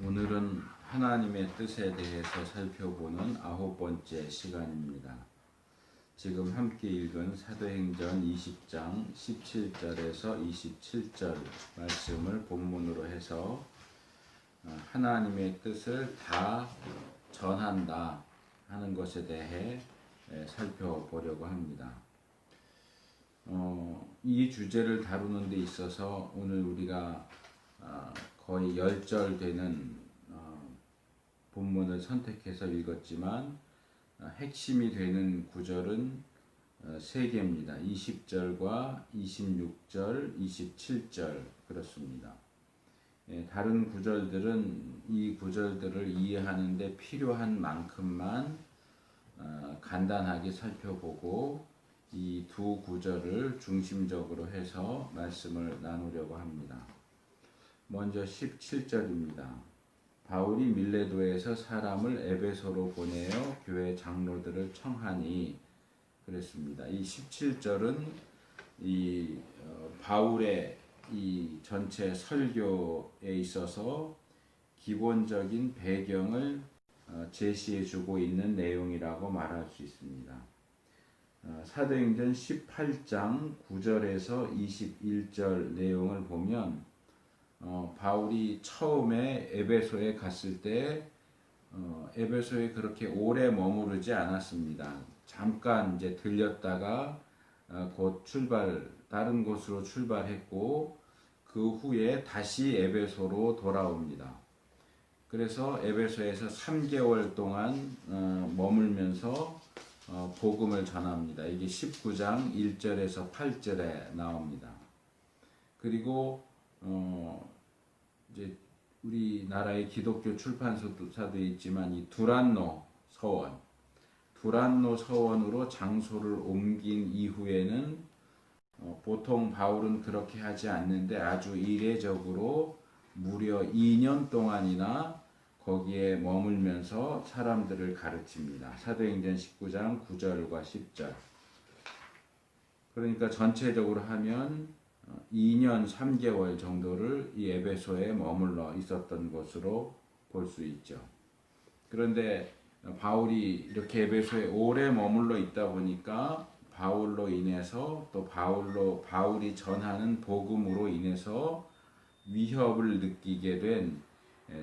오늘은 하나님의 뜻에 대해서 살펴보는 9번째 시간입니다. 지금 함께 읽은 사도행전 20장 17절에서 27절 말씀을 본문으로 해서 하나님의 뜻을 다 전한다 하는 것에 대해 살펴보려고 합니다. 이 주제를 다루는 데 있어서 오늘 우리가 거의 10절 되는 본문을 선택해서 읽었지만 핵심이 되는 구절은 3개입니다. 20절과 26절, 27절 그렇습니다. 다른 구절들은 이 구절들을 이해하는 데 필요한 만큼만 간단하게 살펴보고 이 두 구절을 중심적으로 해서 말씀을 나누려고 합니다. 먼저 17절입니다. 바울이 밀레도에서 사람을 에베소로 보내어 교회 장로들을 청하니 그랬습니다. 이 17절은 바울의 이 전체 설교에 있어서 기본적인 배경을 제시해 주고 있는 내용이라고 말할 수 있습니다. 사도행전 18장 9절에서 21절 내용을 보면 바울이 처음에 에베소에 갔을 때 에베소에 그렇게 오래 머무르지 않았습니다. 잠깐 이제 들렸다가 곧 다른 곳으로 출발했고 그 후에 다시 에베소로 돌아옵니다. 그래서 에베소에서 3개월 동안 머물면서 복음을 전합니다. 이게 19장 1절에서 8절에 나옵니다. 그리고 이제 우리나라의 기독교 출판사도 있지만 이 두란노 서원으로 장소를 옮긴 이후에는 보통 바울은 그렇게 하지 않는데 아주 이례적으로 무려 2년 동안이나 거기에 머물면서 사람들을 가르칩니다. 사도행전 19장 9절과 10절. 그러니까 전체적으로 하면 2년 3개월 정도를 이 에베소에 머물러 있었던 것으로 볼 수 있죠. 그런데 바울이 이렇게 에베소에 오래 머물러 있다 보니까 바울로 인해서 또 바울이 전하는 복음으로 인해서 위협을 느끼게 된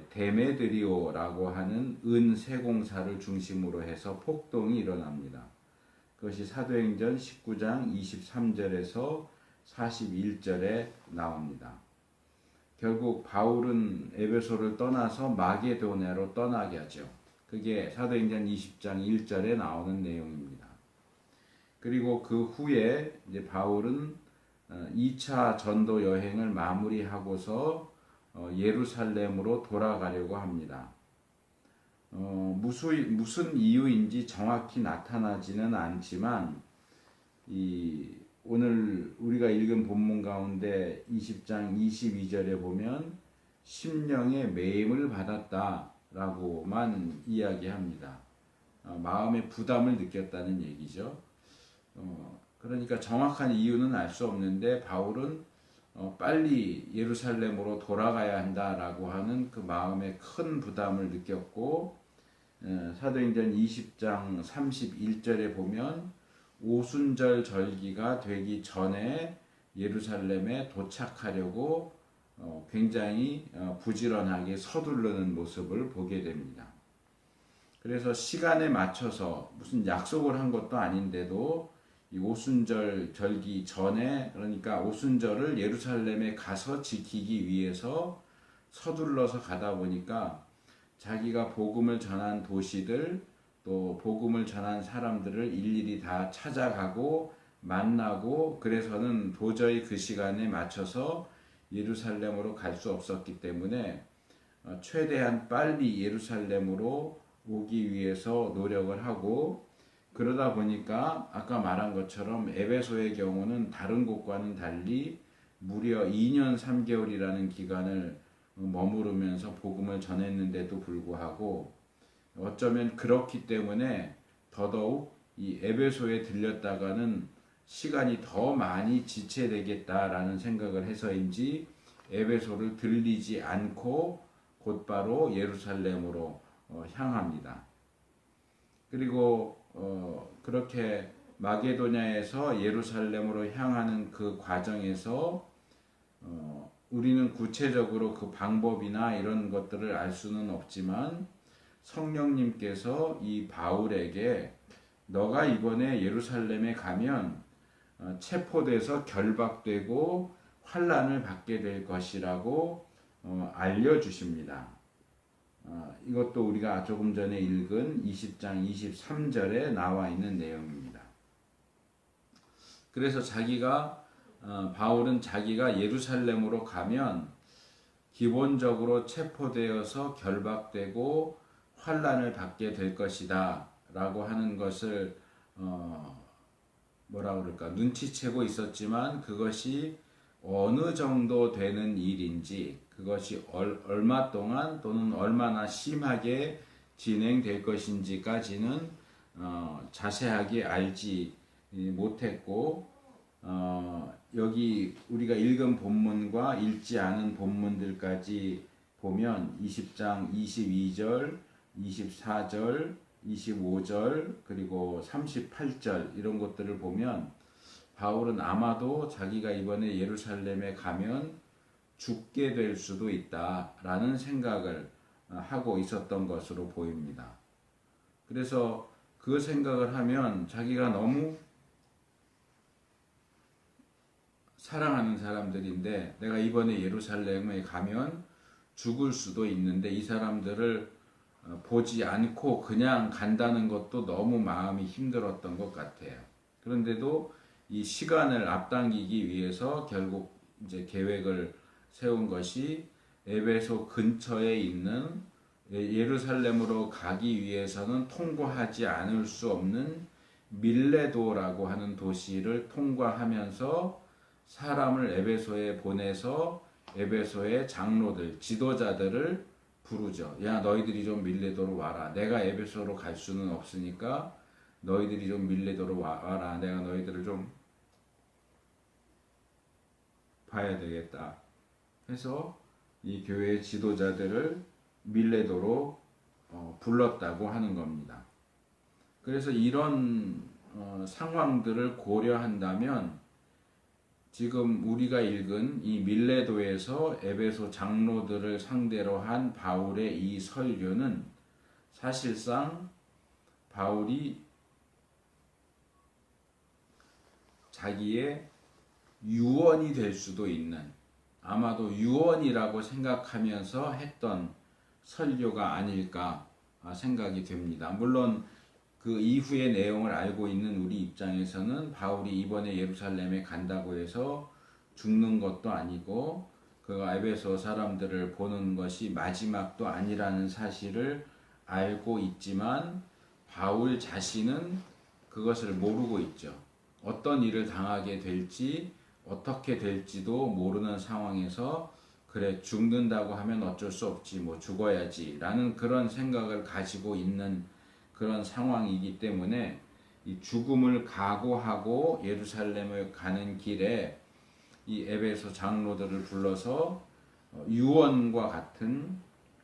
데메드리오라고 하는 은세공사를 중심으로 해서 폭동이 일어납니다. 그것이 사도행전 19장 23절에서 41절에 나옵니다. 결국 바울은 에베소를 떠나서 마게도냐로 떠나게 하죠. 그게 사도행전 20장 1절에 나오는 내용입니다. 그리고 그 후에 이제 바울은 2차 전도 여행을 마무리하고서 예루살렘으로 돌아가려고 합니다. 무슨 이유인지 정확히 나타나지는 않지만 오늘 우리가 읽은 본문 가운데 20장 22절에 보면 심령의 매임을 받았다라고만 이야기합니다. 마음의 부담을 느꼈다는 얘기죠. 그러니까 정확한 이유는 알 수 없는데 바울은 빨리 예루살렘으로 돌아가야 한다라고 하는 그 마음의 큰 부담을 느꼈고 사도행전 20장 31절에 보면 오순절 절기가 되기 전에 예루살렘에 도착하려고 굉장히 부지런하게 서두르는 모습을 보게 됩니다. 그래서 시간에 맞춰서 무슨 약속을 한 것도 아닌데도 이 오순절 절기 전에 그러니까 오순절을 예루살렘에 가서 지키기 위해서 서둘러서 가다 보니까 자기가 복음을 전한 도시들 또 복음을 전한 사람들을 일일이 다 찾아가고 만나고 그래서는 도저히 그 시간에 맞춰서 예루살렘으로 갈 수 없었기 때문에 최대한 빨리 예루살렘으로 오기 위해서 노력을 하고 그러다 보니까 아까 말한 것처럼 에베소의 경우는 다른 곳과는 달리 무려 2년 3개월이라는 기간을 머무르면서 복음을 전했는데도 불구하고 어쩌면 그렇기 때문에 더더욱 이 에베소에 들렸다가는 시간이 더 많이 지체되겠다라는 생각을 해서인지 에베소를 들리지 않고 곧바로 예루살렘으로 향합니다. 그리고 그렇게 마게도냐에서 예루살렘으로 향하는 그 과정에서 우리는 구체적으로 그 방법이나 이런 것들을 알 수는 없지만 성령님께서 이 바울에게 너가 이번에 예루살렘에 가면 체포돼서 결박되고 환난을 받게 될 것이라고 알려주십니다. 이것도 우리가 조금 전에 읽은 20장 23절에 나와 있는 내용입니다. 그래서 바울은 자기가 예루살렘으로 가면 기본적으로 체포되어서 결박되고 환난을 받게 될 것이다 라고 하는 것을 눈치채고 있었지만 그것이 어느 정도 되는 일인지, 그것이 얼마 동안 또는 얼마나 심하게 진행될 것인지까지는 자세하게 알지 못했고, 여기 우리가 읽은 본문과 읽지 않은 본문들까지 보면 20장 22절, 24절, 25절 그리고 38절 이런 것들을 보면 바울은 아마도 자기가 이번에 예루살렘에 가면 죽게 될 수도 있다라는 생각을 하고 있었던 것으로 보입니다. 그래서 그 생각을 하면 자기가 너무 사랑하는 사람들인데 내가 이번에 예루살렘에 가면 죽을 수도 있는데 이 사람들을 보지 않고 그냥 간다는 것도 너무 마음이 힘들었던 것 같아요. 그런데도 이 시간을 앞당기기 위해서 결국 이제 계획을 세운 것이 에베소 근처에 있는 예루살렘으로 가기 위해서는 통과하지 않을 수 없는 밀레도라고 하는 도시를 통과하면서 사람을 에베소에 보내서 에베소의 장로들, 지도자들을 부르죠. 야, 너희들이 좀 밀레도로 와라. 내가 에베소로 갈 수는 없으니까 너희들이 좀 밀레도로 와라. 내가 너희들을 좀 봐야 되겠다. 해서 이 교회의 지도자들을 밀레도로 불렀다고 하는 겁니다. 그래서 이런 상황들을 고려한다면 지금 우리가 읽은 이 밀레도에서 에베소 장로들을 상대로 한 바울의 이 설교는 사실상 바울이 자기의 유언이 될 수도 있는, 아마도 유언이라고 생각하면서 했던 설교가 아닐까 생각이 됩니다. 물론 그 이후의 내용을 알고 있는 우리 입장에서는 바울이 이번에 예루살렘에 간다고 해서 죽는 것도 아니고 그 에베소 사람들을 보는 것이 마지막도 아니라는 사실을 알고 있지만 바울 자신은 그것을 모르고 있죠. 어떤 일을 당하게 될지 어떻게 될지도 모르는 상황에서 그래 죽는다고 하면 어쩔 수 없지 뭐 죽어야지 라는 그런 생각을 가지고 있는 그런 상황이기 때문에 이 죽음을 각오하고 예루살렘을 가는 길에 이 에베소 장로들을 불러서 유언과 같은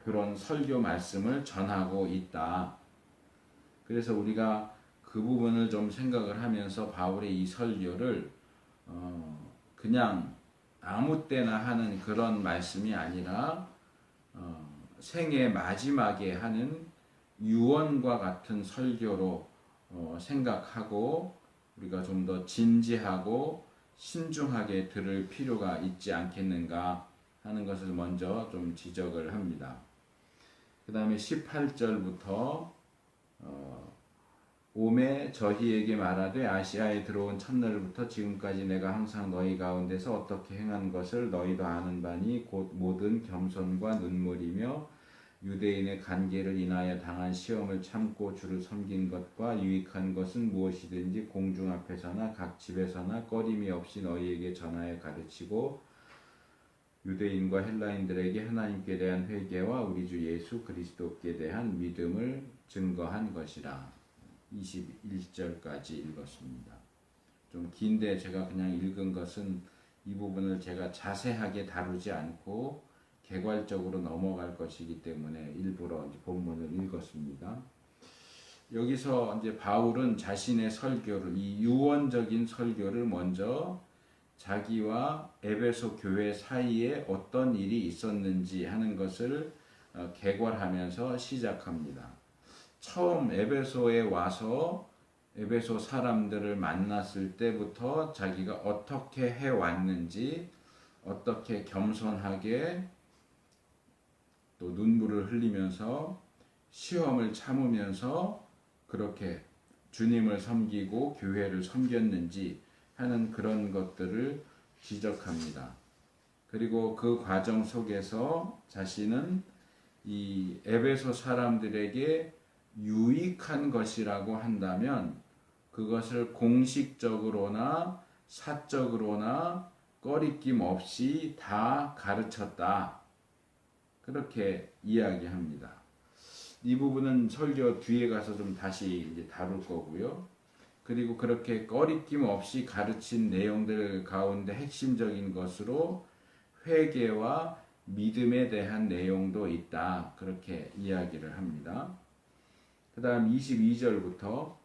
그런 설교 말씀을 전하고 있다. 그래서 우리가 그 부분을 좀 생각을 하면서 바울의 이 설교를 그냥 아무 때나 하는 그런 말씀이 아니라 생애 마지막에 하는 유언과 같은 설교로 생각하고 우리가 좀 더 진지하고 신중하게 들을 필요가 있지 않겠는가 하는 것을 먼저 좀 지적을 합니다. 그 다음에 18절부터 오매 저희에게 말하되 아시아에 들어온 첫날부터 지금까지 내가 항상 너희 가운데서 어떻게 행한 것을 너희도 아는 바니 곧 모든 겸손과 눈물이며 유대인의 관계를 인하여 당한 시험을 참고 주를 섬긴 것과 유익한 것은 무엇이든지 공중 앞에서나 각 집에서나 꺼림이 없이 너희에게 전하여 가르치고 유대인과 헬라인들에게 하나님께 대한 회개와 우리 주 예수 그리스도께 대한 믿음을 증거한 것이라. 21절까지 읽었습니다. 좀 긴데 제가 그냥 읽은 것은 이 부분을 제가 자세하게 다루지 않고 개괄적으로 넘어갈 것이기 때문에 일부러 이제 본문을 읽었습니다. 여기서 이제 바울은 자신의 설교를, 이 유언적인 설교를 먼저 자기와 에베소 교회 사이에 어떤 일이 있었는지 하는 것을 개괄하면서 시작합니다. 처음 에베소에 와서 에베소 사람들을 만났을 때부터 자기가 어떻게 해왔는지, 어떻게 겸손하게 또 눈물을 흘리면서 시험을 참으면서 그렇게 주님을 섬기고 교회를 섬겼는지 하는 그런 것들을 지적합니다. 그리고 그 과정 속에서 자신은 이 에베소 사람들에게 유익한 것이라고 한다면 그것을 공식적으로나 사적으로나 꺼리낌 없이 다 가르쳤다. 그렇게 이야기합니다. 이 부분은 설교 뒤에 가서 좀 다시 이제 다룰 거고요. 그리고 그렇게 꺼리낌 없이 가르친 내용들 가운데 핵심적인 것으로 회개와 믿음에 대한 내용도 있다. 그렇게 이야기를 합니다. 그 다음 22절부터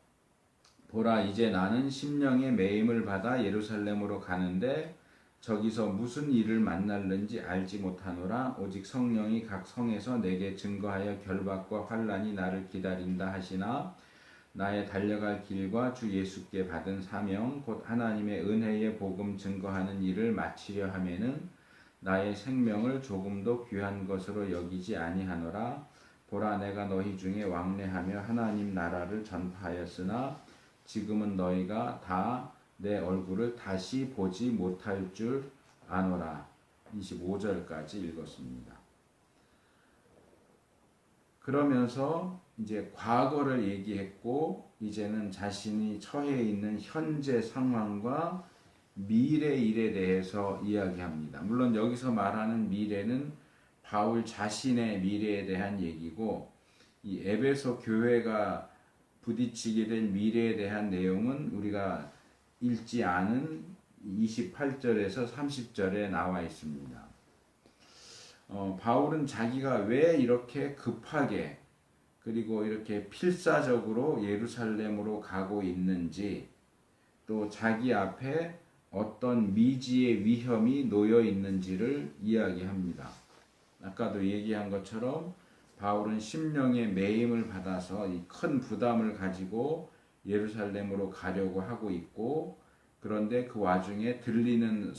보라 이제 나는 심령의 매임을 받아 예루살렘으로 가는데 저기서 무슨 일을 만날는지 알지 못하노라. 오직 성령이 각 성에서 내게 증거하여 결박과 환난이 나를 기다린다 하시나 나의 달려갈 길과 주 예수께 받은 사명 곧 하나님의 은혜의 복음 증거하는 일을 마치려 하면은 나의 생명을 조금도 귀한 것으로 여기지 아니하노라. 보라 내가 너희 중에 왕래하며 하나님 나라를 전파하였으나 지금은 너희가 다 내 얼굴을 다시 보지 못할 줄 아노라. 25절까지 읽었습니다. 그러면서 이제 과거를 얘기했고 이제는 자신이 처해 있는 현재 상황과 미래 일에 대해서 이야기합니다. 물론 여기서 말하는 미래는 바울 자신의 미래에 대한 얘기고 이 에베소 교회가 부딪히게 된 미래에 대한 내용은 우리가 읽지 않은 28절에서 30절에 나와 있습니다. 바울은 자기가 왜 이렇게 급하게 그리고 이렇게 필사적으로 예루살렘으로 가고 있는지 또 자기 앞에 어떤 미지의 위험이 놓여 있는지를 이야기합니다. 아까도 얘기한 것처럼 바울은 심령의 매임을 받아서 이 큰 부담을 가지고 예루살렘으로 가려고 하고 있고 그런데 그 와중에 들리는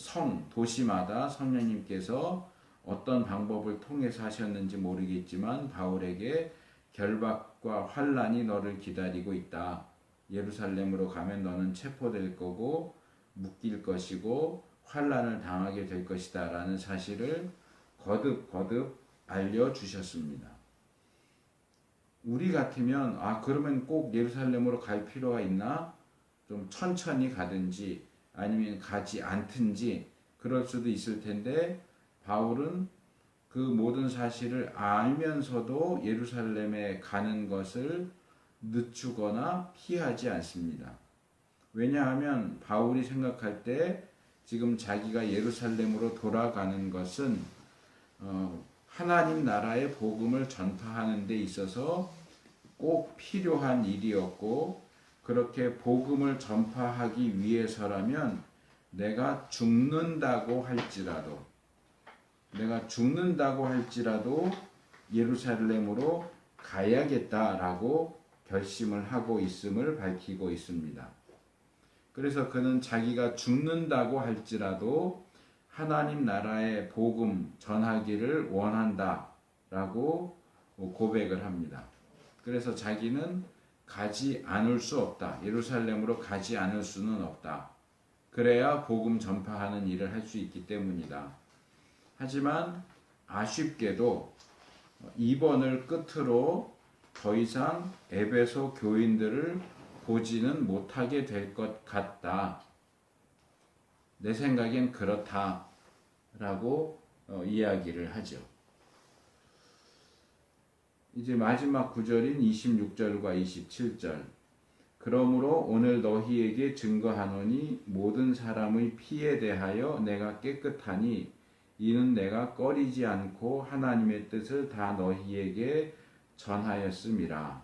도시마다 성령님께서 어떤 방법을 통해서 하셨는지 모르겠지만 바울에게 결박과 환난이 너를 기다리고 있다. 예루살렘으로 가면 너는 체포될 거고 묶일 것이고 환난을 당하게 될 것이다 라는 사실을 거듭 알려주셨습니다. 우리 같으면 그러면 꼭 예루살렘으로 갈 필요가 있나? 좀 천천히 가든지 아니면 가지 않든지 그럴 수도 있을 텐데 바울은 그 모든 사실을 알면서도 예루살렘에 가는 것을 늦추거나 피하지 않습니다. 왜냐하면 바울이 생각할 때 지금 자기가 예루살렘으로 돌아가는 것은 하나님 나라의 복음을 전파하는 데 있어서 꼭 필요한 일이었고 그렇게 복음을 전파하기 위해서라면 내가 죽는다고 할지라도 예루살렘으로 가야겠다라고 결심을 하고 있음을 밝히고 있습니다. 그래서 그는 자기가 죽는다고 할지라도 하나님 나라의 복음 전하기를 원한다라고 고백을 합니다. 그래서 자기는 가지 않을 수 없다. 예루살렘으로 가지 않을 수는 없다. 그래야 복음 전파하는 일을 할 수 있기 때문이다. 하지만 아쉽게도 이번을 끝으로 더 이상 에베소 교인들을 보지는 못하게 될 것 같다. 내 생각엔 그렇다라고 이야기를 하죠. 이제 마지막 구절인 26절과 27절. 그러므로 오늘 너희에게 증거하노니 모든 사람의 피에 대하여 내가 깨끗하니 이는 내가 꺼리지 않고 하나님의 뜻을 다 너희에게 전하였음이라.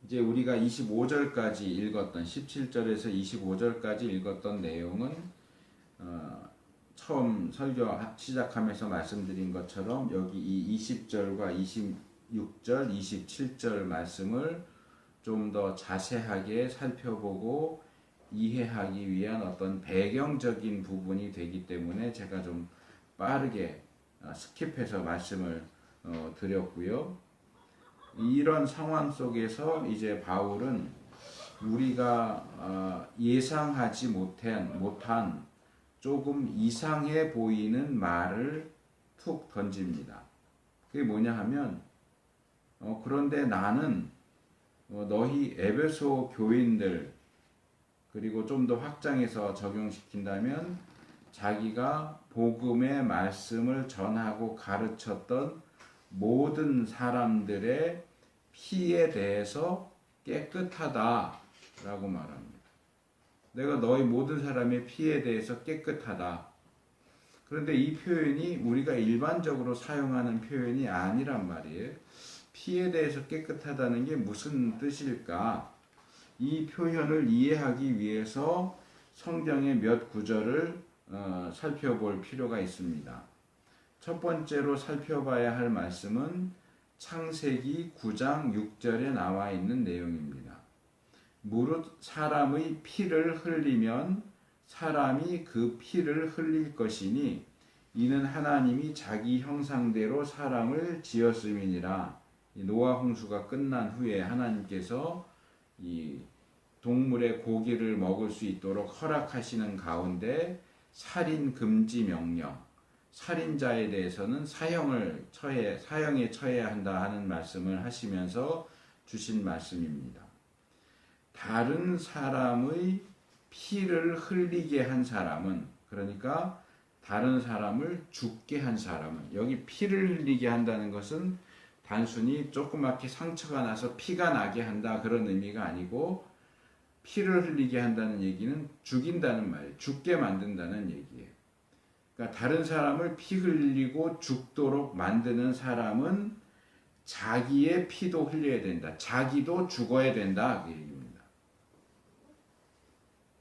이제 우리가 25절까지 읽었던 17절에서 25절까지 읽었던 내용은 처음 설교 시작하면서 말씀드린 것처럼 여기 이 20절과 26절, 27절 말씀을 좀 더 자세하게 살펴보고 이해하기 위한 어떤 배경적인 부분이 되기 때문에 제가 좀 빠르게 스킵해서 말씀을 드렸고요. 이런 상황 속에서 이제 바울은 우리가 예상하지 못한 조금 이상해 보이는 말을 툭 던집니다. 그게 뭐냐 하면 그런데 나는 너희 에베소 교인들, 그리고 좀 더 확장해서 적용시킨다면 자기가 복음의 말씀을 전하고 가르쳤던 모든 사람들의 피에 대해서 깨끗하다라고 말합니다. 내가 너희 모든 사람의 피에 대해서 깨끗하다. 그런데 이 표현이 우리가 일반적으로 사용하는 표현이 아니란 말이에요. 피에 대해서 깨끗하다는 게 무슨 뜻일까? 이 표현을 이해하기 위해서 성경의 몇 구절을 살펴볼 필요가 있습니다. 첫 번째로 살펴봐야 할 말씀은 창세기 9장 6절에 나와 있는 내용입니다. 무릇 사람의 피를 흘리면 사람이 그 피를 흘릴 것이니 이는 하나님이 자기 형상대로 사람을 지었음이니라. 노아 홍수가 끝난 후에 하나님께서 이 동물의 고기를 먹을 수 있도록 허락하시는 가운데 살인 금지 명령, 살인자에 대해서는 사형에 처해야 한다 하는 말씀을 하시면서 주신 말씀입니다. 다른 사람의 피를 흘리게 한 사람은, 그러니까 다른 사람을 죽게 한 사람은, 여기 피를 흘리게 한다는 것은 단순히 조그맣게 상처가 나서 피가 나게 한다 그런 의미가 아니고, 피를 흘리게 한다는 얘기는 죽인다는 말이에요. 죽게 만든다는 얘기예요. 그러니까 다른 사람을 피 흘리고 죽도록 만드는 사람은 자기의 피도 흘려야 된다. 자기도 죽어야 된다 그 얘기입니다.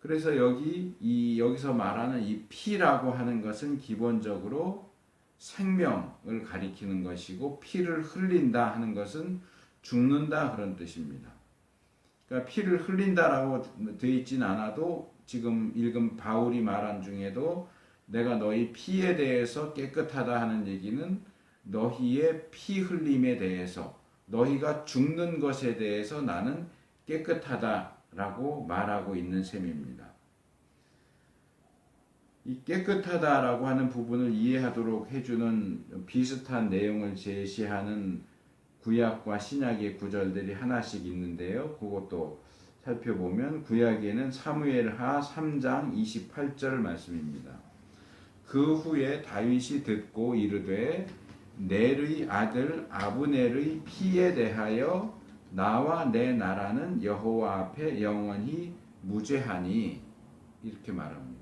그래서 여기서 말하는 이 피라고 하는 것은 기본적으로 생명을 가리키는 것이고, 피를 흘린다 하는 것은 죽는다 그런 뜻입니다. 그러니까 피를 흘린다라고 되어 있진 않아도 지금 읽은 바울이 말한 중에도 내가 너희 피에 대해서 깨끗하다 하는 얘기는 너희의 피 흘림에 대해서, 너희가 죽는 것에 대해서 나는 깨끗하다라고 말하고 있는 셈입니다. 이 깨끗하다라고 하는 부분을 이해하도록 해주는 비슷한 내용을 제시하는 구약과 신약의 구절들이 하나씩 있는데요. 그것도 살펴보면 구약에는 사무엘하 3장 28절 말씀입니다. 그 후에 다윗이 듣고 이르되 넬의 아들 아브넬의 피에 대하여 나와 내 나라는 여호와 앞에 영원히 무죄하니, 이렇게 말합니다.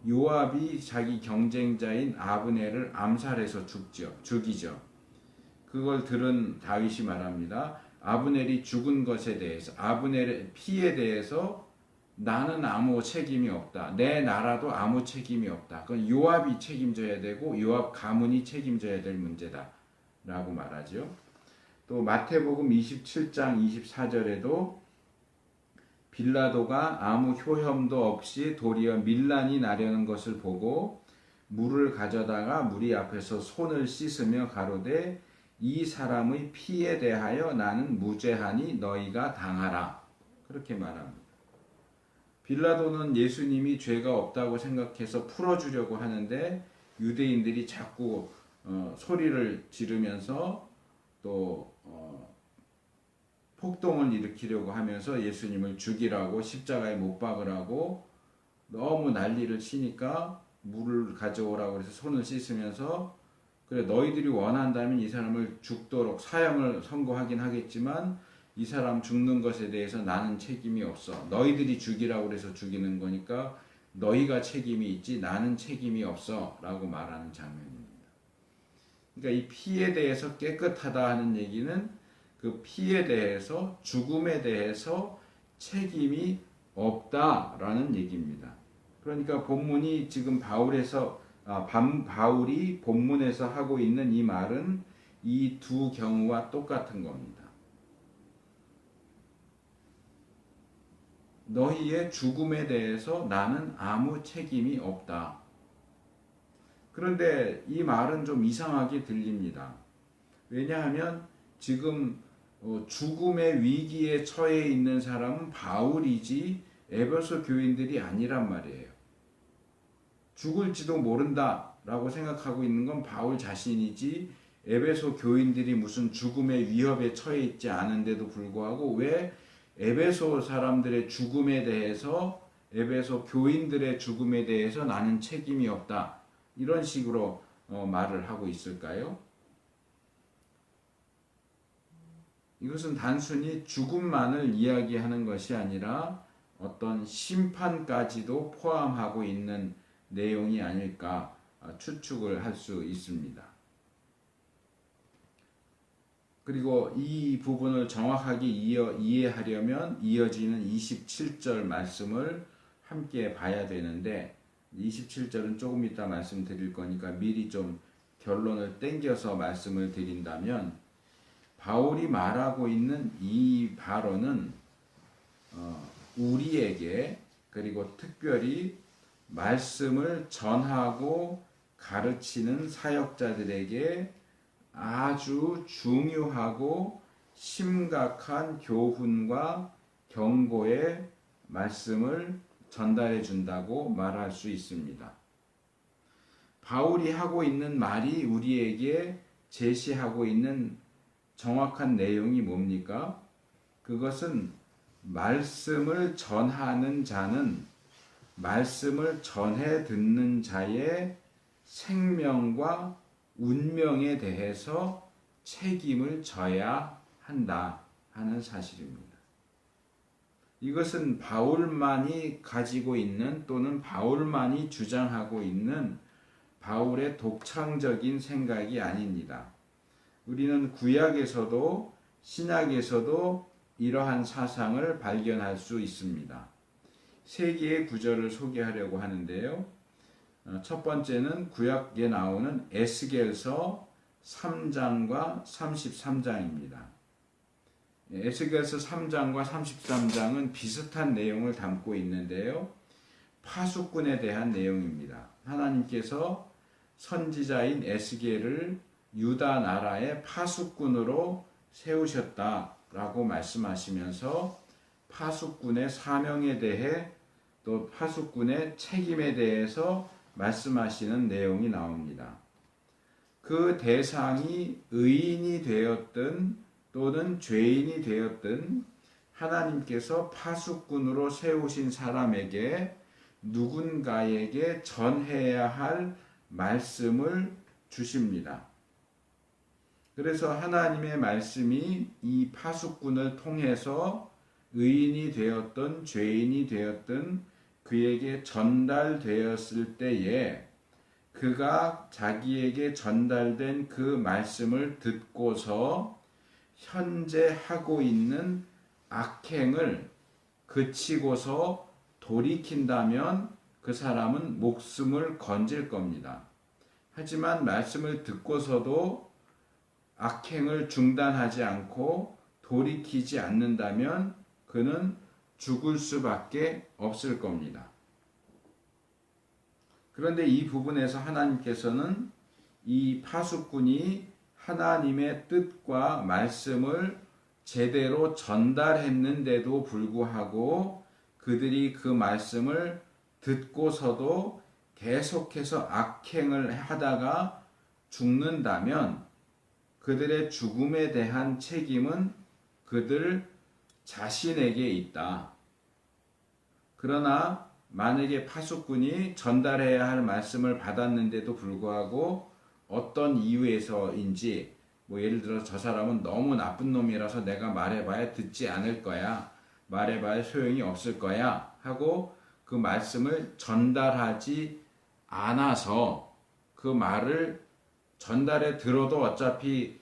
요압이 자기 경쟁자인 아브넬을 암살해서 죽이죠. 그걸 들은 다윗이 말합니다. 아브넬이 죽은 것에 대해서, 아브넬의 피에 대해서 나는 아무 책임이 없다. 내 나라도 아무 책임이 없다. 그건 요압이 책임져야 되고 요압 가문이 책임져야 될 문제다 라고 말하죠. 또 마태복음 27장 24절에도 빌라도가 아무 효험도 없이 도리어 밀란이 나려는 것을 보고 물을 가져다가 무리 앞에서 손을 씻으며 가로되 이 사람의 피에 대하여 나는 무죄하니 너희가 당하라. 그렇게 말합니다. 빌라도는 예수님이 죄가 없다고 생각해서 풀어주려고 하는데 유대인들이 자꾸 소리를 지르면서 또 폭동을 일으키려고 하면서 예수님을 죽이라고 십자가에 못 박으라고 너무 난리를 치니까 물을 가져오라고 해서 손을 씻으면서, 그래 너희들이 원한다면 이 사람을 죽도록 사형을 선고하긴 하겠지만 이 사람 죽는 것에 대해서 나는 책임이 없어. 너희들이 죽이라고 해서 죽이는 거니까 너희가 책임이 있지 나는 책임이 없어 라고 말하는 장면입니다. 그러니까 이 피에 대해서 깨끗하다 하는 얘기는 그 피에 대해서 죽음에 대해서 책임이 없다라는 얘기입니다. 그러니까 본문이 지금 바울이 본문에서 하고 있는 이 말은 이 두 경우와 똑같은 겁니다. 너희의 죽음에 대해서 나는 아무 책임이 없다. 그런데 이 말은 좀 이상하게 들립니다. 왜냐하면 지금 죽음의 위기에 처해 있는 사람은 바울이지 에베소 교인들이 아니란 말이에요. 죽을지도 모른다라고 생각하고 있는 건 바울 자신이지 에베소 교인들이 무슨 죽음의 위협에 처해 있지 않은데도 불구하고 왜 에베소 사람들의 죽음에 대해서 에베소 교인들의 죽음에 대해서 나는 책임이 없다 이런 식으로 말을 하고 있을까요? 이것은 단순히 죽음만을 이야기하는 것이 아니라 어떤 심판까지도 포함하고 있는 내용이 아닐까 추측을 할 수 있습니다. 그리고 이 부분을 정확하게 이해하려면 이어지는 27절 말씀을 함께 봐야 되는데 27절은 조금 이따 말씀드릴 거니까 미리 좀 결론을 땡겨서 말씀을 드린다면 바울이 말하고 있는 이 발언은 우리에게 그리고 특별히 말씀을 전하고 가르치는 사역자들에게 아주 중요하고 심각한 교훈과 경고의 말씀을 전달해 준다고 말할 수 있습니다. 바울이 하고 있는 말이 우리에게 제시하고 있는 정확한 내용이 뭡니까? 그것은 말씀을 전하는 자는 말씀을 전해 듣는 자의 생명과 운명에 대해서 책임을 져야 한다 하는 사실입니다. 이것은 바울만이 가지고 있는 또는 바울만이 주장하고 있는 바울의 독창적인 생각이 아닙니다. 우리는 구약에서도 신약에서도 이러한 사상을 발견할 수 있습니다. 세 개의 구절을 소개하려고 하는데요. 첫 번째는 구약에 나오는 에스겔서 3장과 33장입니다. 에스겔서 3장과 33장은 비슷한 내용을 담고 있는데요. 파수꾼에 대한 내용입니다. 하나님께서 선지자인 에스겔을 유다 나라의 파수꾼으로 세우셨다라고 말씀하시면서 파수꾼의 사명에 대해 또 파수꾼의 책임에 대해서 말씀하시는 내용이 나옵니다. 그 대상이 의인이 되었든 또는 죄인이 되었든 하나님께서 파수꾼으로 세우신 사람에게 누군가에게 전해야 할 말씀을 주십니다. 그래서 하나님의 말씀이 이 파수꾼을 통해서 의인이 되었든 죄인이 되었든 그에게 전달되었을 때에 그가 자기에게 전달된 그 말씀을 듣고서 현재 하고 있는 악행을 그치고서 돌이킨다면 그 사람은 목숨을 건질 겁니다. 하지만 말씀을 듣고서도 악행을 중단하지 않고 돌이키지 않는다면 그는 죽을 수밖에 없을 겁니다. 그런데 이 부분에서 하나님께서는 이 파수꾼이 하나님의 뜻과 말씀을 제대로 전달했는데도 불구하고 그들이 그 말씀을 듣고서도 계속해서 악행을 하다가 죽는다면 그들의 죽음에 대한 책임은 그들 자신에게 있다. 그러나 만약에 파수꾼이 전달해야 할 말씀을 받았는데도 불구하고 어떤 이유에서인지 예를 들어 저 사람은 너무 나쁜 놈이라서 내가 말해봐야 듣지 않을 거야. 말해봐야 소용이 없을 거야. 하고 그 말씀을 전달하지 않아서 그 말을 전달해 들어도 어차피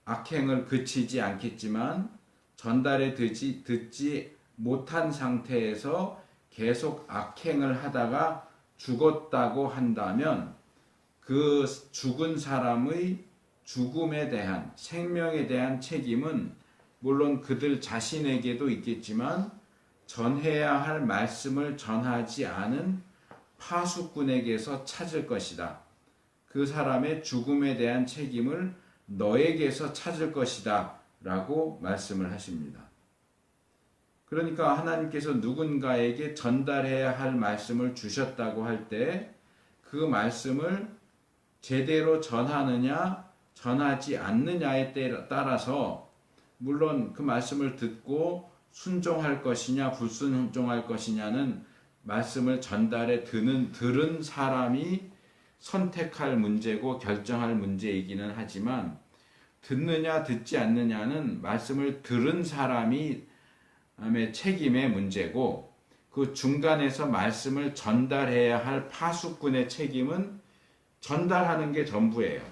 악행을 그치지 않겠지만 전달해 듣지 못한 상태에서 계속 악행을 하다가 죽었다고 한다면 그 죽은 사람의 죽음에 대한 생명에 대한 책임은 물론 그들 자신에게도 있겠지만 전해야 할 말씀을 전하지 않은 파수꾼에게서 찾을 것이다. 그 사람의 죽음에 대한 책임을 너에게서 찾을 것이다 라고 말씀을 하십니다. 그러니까 하나님께서 누군가에게 전달해야 할 말씀을 주셨다고 할 때 그 말씀을 제대로 전하느냐 전하지 않느냐에 따라서 물론 그 말씀을 듣고 순종할 것이냐 불순종할 것이냐는 말씀을 전달해 들은 사람이 선택할 문제고 결정할 문제이기는 하지만 듣느냐 듣지 않느냐는 말씀을 들은 사람이 책임의 문제고 그 중간에서 말씀을 전달해야 할 파수꾼의 책임은 전달하는 게 전부예요.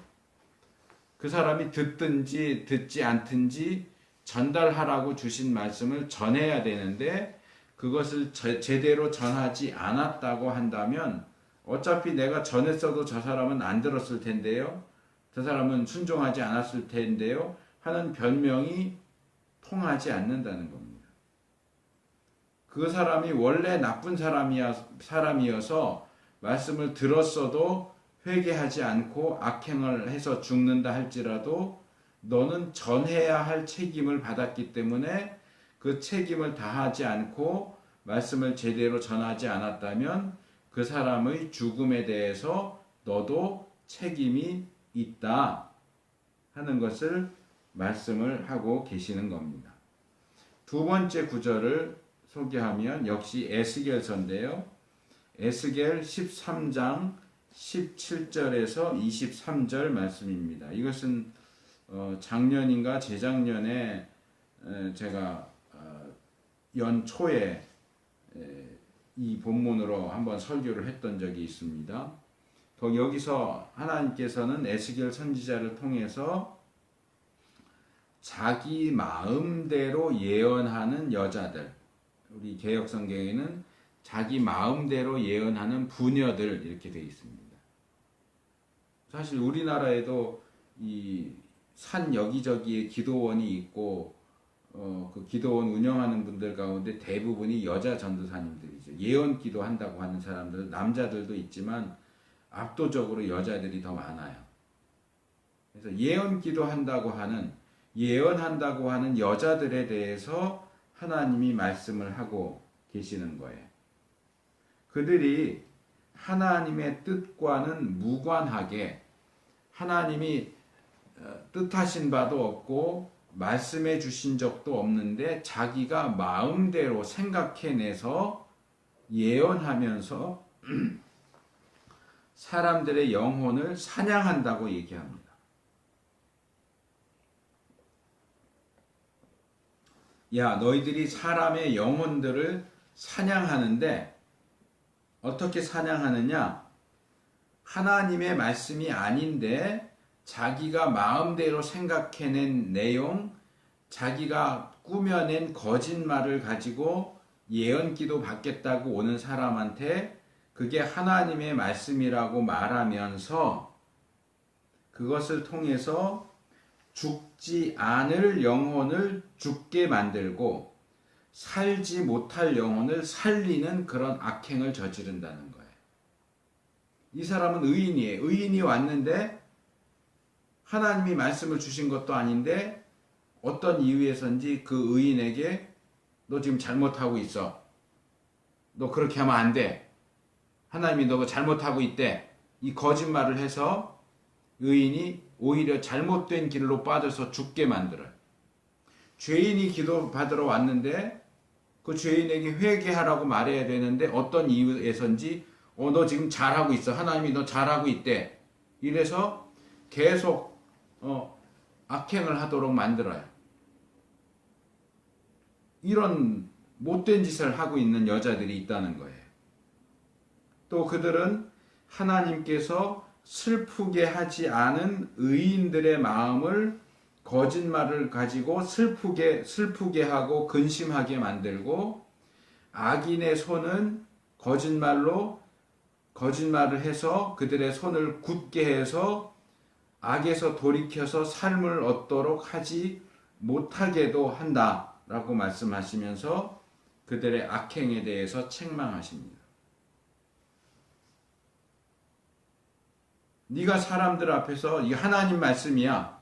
그 사람이 듣든지 듣지 않든지 전달하라고 주신 말씀을 전해야 되는데 그것을 제대로 전하지 않았다고 한다면 어차피 내가 전했어도 저 사람은 안 들었을 텐데요. 저 사람은 순종하지 않았을 텐데요. 하는 변명이 통하지 않는다는 겁니다. 그 사람이 원래 나쁜 사람이어서 말씀을 들었어도 회개하지 않고 악행을 해서 죽는다 할지라도 너는 전해야 할 책임을 받았기 때문에 그 책임을 다하지 않고 말씀을 제대로 전하지 않았다면 그 사람의 죽음에 대해서 너도 책임이 있다 하는 것을 말씀을 하고 계시는 겁니다. 두 번째 구절을 소개하면 역시 에스겔서인데요. 에스겔 13장 17절에서 23절 말씀입니다. 이것은 작년인가 재작년에 제가 연초에 이 본문으로 한번 설교를 했던 적이 있습니다. 여기서 하나님께서는 에스겔 선지자를 통해서 자기 마음대로 예언하는 여자들, 우리 개역성경에는 자기 마음대로 예언하는 부녀들 이렇게 되어 있습니다. 사실 우리나라에도 이 산 여기저기에 기도원이 있고 그 기도원 운영하는 분들 가운데 대부분이 여자 전도사님들이죠. 예언 기도한다고 하는 사람들, 남자들도 있지만 압도적으로 여자들이 더 많아요. 그래서 예언 기도한다고 하는 예언한다고 하는 여자들에 대해서 하나님이 말씀을 하고 계시는 거예요. 그들이 하나님의 뜻과는 무관하게 하나님이 뜻하신 바도 없고 말씀해 주신 적도 없는데 자기가 마음대로 생각해내서 예언하면서 사람들의 영혼을 사냥한다고 얘기합니다. 야, 너희들이 사람의 영혼들을 사냥하는데 어떻게 사냥하느냐? 하나님의 말씀이 아닌데 자기가 마음대로 생각해낸 내용, 자기가 꾸며낸 거짓말을 가지고 예언기도 받겠다고 오는 사람한테 그게 하나님의 말씀이라고 말하면서 그것을 통해서 죽지 않을 영혼을 죽게 만들고 살지 못할 영혼을 살리는 그런 악행을 저지른다는 거예요. 이 사람은 의인이에요. 의인이 왔는데 하나님이 말씀을 주신 것도 아닌데 어떤 이유에선지 그 의인에게 너 지금 잘못하고 있어. 너 그렇게 하면 안 돼. 하나님이 너가 잘못하고 있대. 이 거짓말을 해서 의인이 오히려 잘못된 길로 빠져서 죽게 만들어요. 죄인이 기도 받으러 왔는데 그 죄인에게 회개하라고 말해야 되는데 어떤 이유에선지 너 지금 잘하고 있어. 하나님이 너 잘하고 있대. 이래서 계속 악행을 하도록 만들어요. 이런 못된 짓을 하고 있는 여자들이 있다는 거예요. 또 그들은 하나님께서 슬프게 하지 않은 의인들의 마음을 거짓말을 가지고 슬프게 하고 근심하게 만들고, 악인의 손은 거짓말을 해서 그들의 손을 굳게 해서 악에서 돌이켜서 삶을 얻도록 하지 못하게도 한다라고 말씀하시면서 그들의 악행에 대해서 책망하십니다. 네가 사람들 앞에서, 이 하나님 말씀이야,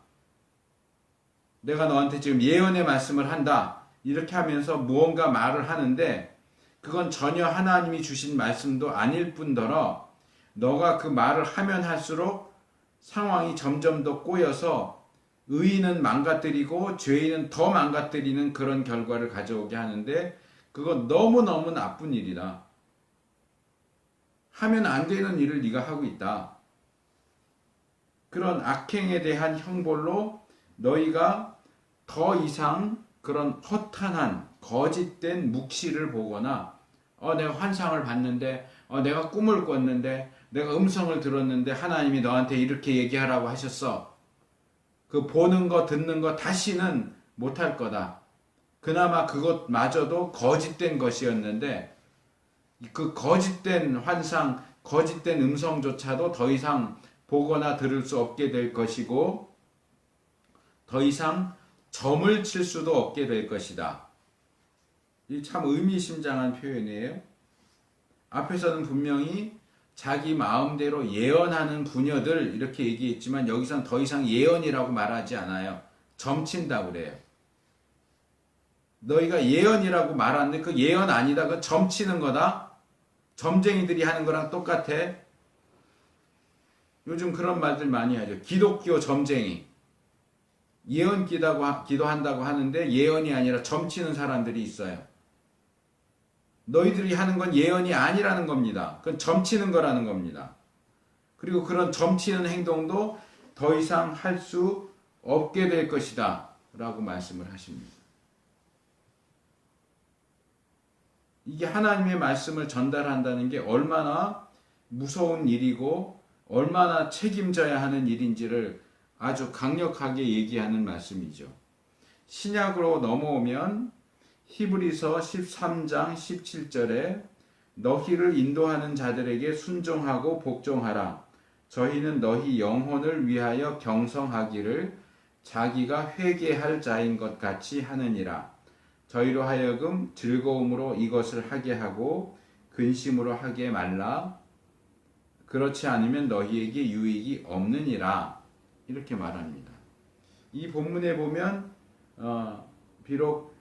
내가 너한테 지금 예언의 말씀을 한다, 이렇게 하면서 무언가 말을 하는데 그건 전혀 하나님이 주신 말씀도 아닐 뿐더러 너가 그 말을 하면 할수록 상황이 점점 더 꼬여서 의인은 망가뜨리고 죄인은 더 망가뜨리는 그런 결과를 가져오게 하는데, 그건 너무너무 나쁜 일이다. 하면 안 되는 일을 네가 하고 있다. 그런 악행에 대한 형벌로 너희가 더 이상 그런 허탄한 거짓된 묵시를 보거나, 내가 환상을 봤는데, 내가 꿈을 꿨는데, 내가 음성을 들었는데 하나님이 너한테 이렇게 얘기하라고 하셨어. 그 보는 거 듣는 거 다시는 못할 거다. 그나마 그것마저도 거짓된 것이었는데 그 거짓된 환상, 거짓된 음성조차도 더 이상 보거나 들을 수 없게 될 것이고, 더 이상 점을 칠 수도 없게 될 것이다. 이 참 의미심장한 표현이에요. 앞에서는 분명히 자기 마음대로 예언하는 부녀들 이렇게 얘기했지만 여기선 더 이상 예언이라고 말하지 않아요. 점친다고 그래요. 너희가 예언이라고 말하는데 그 예언 아니다. 그 점치는 거다. 점쟁이들이 하는 거랑 똑같아. 요즘 그런 말들 많이 하죠. 기독교 점쟁이. 예언 기도한다고 하는데 예언이 아니라 점치는 사람들이 있어요. 너희들이 하는 건 예언이 아니라는 겁니다. 그건 점치는 거라는 겁니다. 그리고 그런 점치는 행동도 더 이상 할 수 없게 될 것이다 라고 말씀을 하십니다. 이게 하나님의 말씀을 전달한다는 게 얼마나 무서운 일이고 얼마나 책임져야 하는 일인지를 아주 강력하게 얘기하는 말씀이죠. 신약으로 넘어오면 히브리서 13장 17절에 너희를 인도하는 자들에게 순종하고 복종하라. 저희는 너희 영혼을 위하여 경성하기를 자기가 회개할 자인 것 같이 하느니라. 저희로 하여금 즐거움으로 이것을 하게 하고 근심으로 하게 말라. 그렇지 않으면 너희에게 유익이 없느니라. 이렇게 말합니다. 이 본문에 보면 비록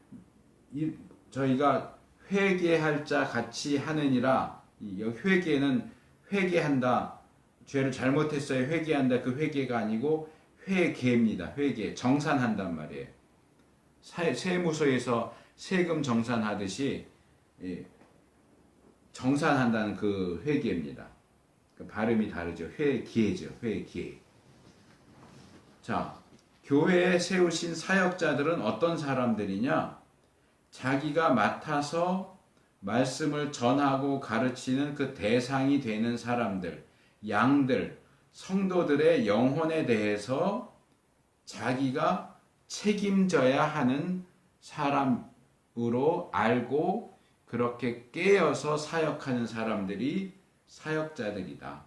저희가 회개할 자 같이 하느니라. 이 회개는 회개한다. 죄를 잘못했어요. 회개한다. 그 회개가 아니고 회개입니다. 회개. 정산한단 말이에요. 세무서에서 세금 정산하듯이 정산한다는 그 회개입니다. 그 발음이 다르죠. 회개죠. 회개. 자, 교회에 세우신 사역자들은 어떤 사람들이냐? 자기가 맡아서 말씀을 전하고 가르치는 그 대상이 되는 사람들, 양들, 성도들의 영혼에 대해서 자기가 책임져야 하는 사람으로 알고 그렇게 깨어서 사역하는 사람들이 사역자들이다.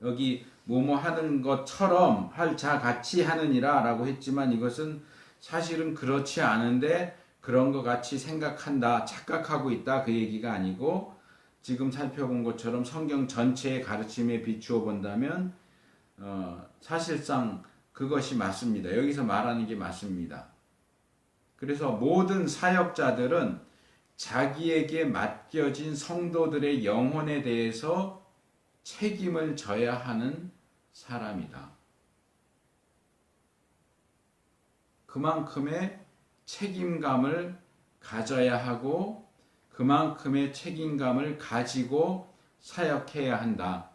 여기 뭐뭐 하는 것처럼 할 자 같이 하느니라 라고 했지만 이것은 사실은 그렇지 않은데 그런 것 같이 생각한다, 착각하고 있다 그 얘기가 아니고, 지금 살펴본 것처럼 성경 전체의 가르침에 비추어 본다면 사실상 그것이 맞습니다. 여기서 말하는 게 맞습니다. 그래서 모든 사역자들은 자기에게 맡겨진 성도들의 영혼에 대해서 책임을 져야 하는 사람이다. 그만큼의 책임감을 가져야 하고 그만큼의 책임감을 가지고 사역해야 한다.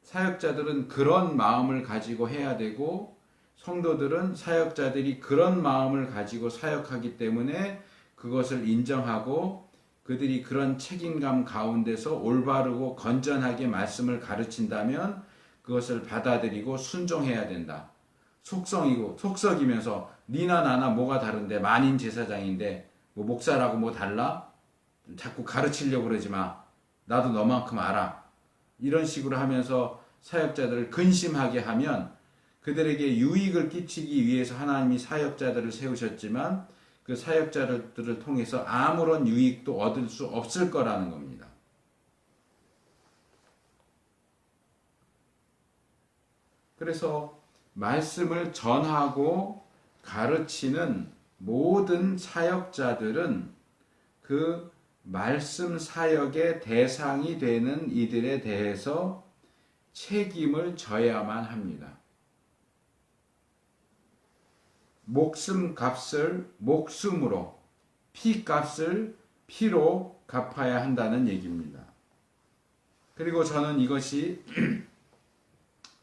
사역자들은 그런 마음을 가지고 해야 되고 성도들은 사역자들이 그런 마음을 가지고 사역하기 때문에 그것을 인정하고 그들이 그런 책임감 가운데서 올바르고 건전하게 말씀을 가르친다면 그것을 받아들이고 순종해야 된다. 속썩이면서 니나 나나 뭐가 다른데, 만인 제사장인데 뭐 목사라고 뭐 달라? 자꾸 가르치려고 그러지 마. 나도 너만큼 알아. 이런 식으로 하면서 사역자들을 근심하게 하면 그들에게 유익을 끼치기 위해서 하나님이 사역자들을 세우셨지만 그 사역자들을 통해서 아무런 유익도 얻을 수 없을 거라는 겁니다. 그래서 말씀을 전하고 가르치는 모든 사역자들은 그 말씀 사역의 대상이 되는 이들에 대해서 책임을 져야만 합니다. 목숨 값을 목숨으로, 피 값을 피로 갚아야 한다는 얘기입니다. 그리고 저는 이것이